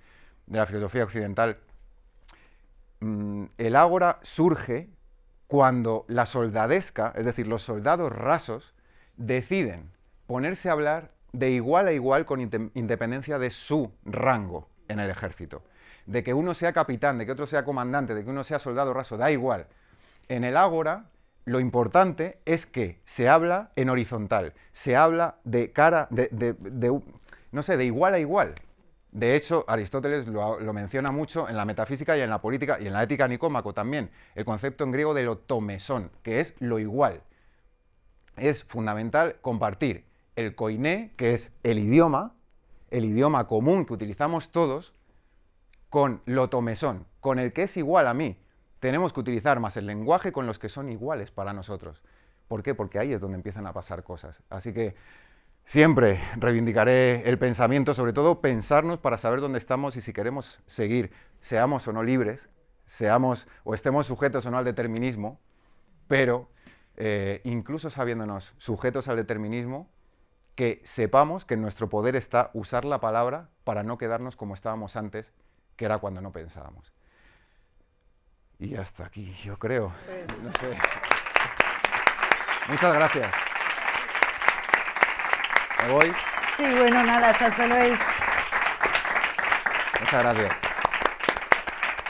la filosofía occidental. El ágora surge cuando la soldadesca, es decir, los soldados rasos, deciden ponerse a hablar de igual a igual con independencia de su rango en el ejército. De que uno sea capitán, de que otro sea comandante, de que uno sea soldado raso, da igual. En el ágora, lo importante es que se habla en horizontal, se habla de igual a igual. De hecho, Aristóteles lo menciona mucho en la metafísica y en la política y en la ética Nicómaco también, el concepto en griego de lo tomesón, que es lo igual. Es fundamental compartir el koiné, que es el idioma común que utilizamos todos, con lo tomesón, con el que es igual a mí. Tenemos que utilizar más el lenguaje con los que son iguales para nosotros. ¿Por qué? Porque ahí es donde empiezan a pasar cosas. Así que siempre reivindicaré el pensamiento, sobre todo pensarnos para saber dónde estamos y si queremos seguir, seamos o no libres, estemos sujetos o no al determinismo, pero incluso sabiéndonos sujetos al determinismo, que sepamos que en nuestro poder está usar la palabra para no quedarnos como estábamos antes, que era cuando no pensábamos. Y hasta aquí, yo creo. No sé. Muchas gracias. ¿Me voy? Sí, bueno, nada, o sea, solo es... Muchas gracias.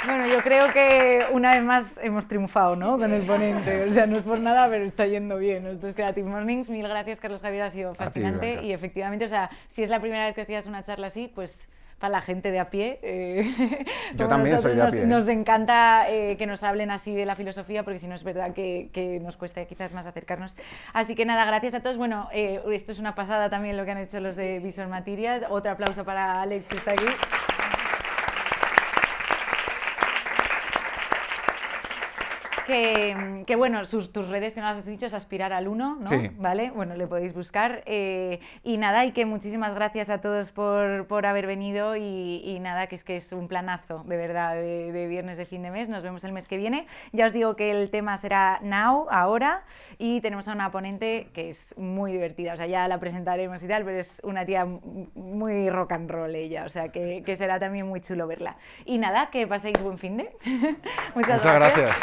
Bueno, yo creo que una vez más hemos triunfado, ¿no?, con el ponente. O sea, no es por nada, pero está yendo bien. Esto es Creative Mornings. Mil gracias, Carlos Javier, ha sido fascinante. Y efectivamente, o sea, si es la primera vez que hacías una charla así, pues para la gente de a pie. Yo también soy de a pie. Nos encanta que nos hablen así de la filosofía, porque si no es verdad que nos cuesta quizás más acercarnos. Así que nada, gracias a todos. Bueno, esto es una pasada también lo que han hecho los de Visual Materials. Otro aplauso para Alex, que está aquí. que bueno, tus redes que no las has dicho es Aspirar al 1, ¿no? Sí. ¿Vale? Bueno, le podéis buscar. Y nada, y que muchísimas gracias a todos por haber venido y nada, que es un planazo, de verdad, de viernes de fin de mes. Nos vemos el mes que viene. Ya os digo que el tema será Now, ahora, y tenemos a una ponente que es muy divertida, o sea, ya la presentaremos y tal, pero es una tía muy rock and roll ella, o sea, que será también muy chulo verla. Y nada, que paséis buen fin de. Muchas Muchas gracias.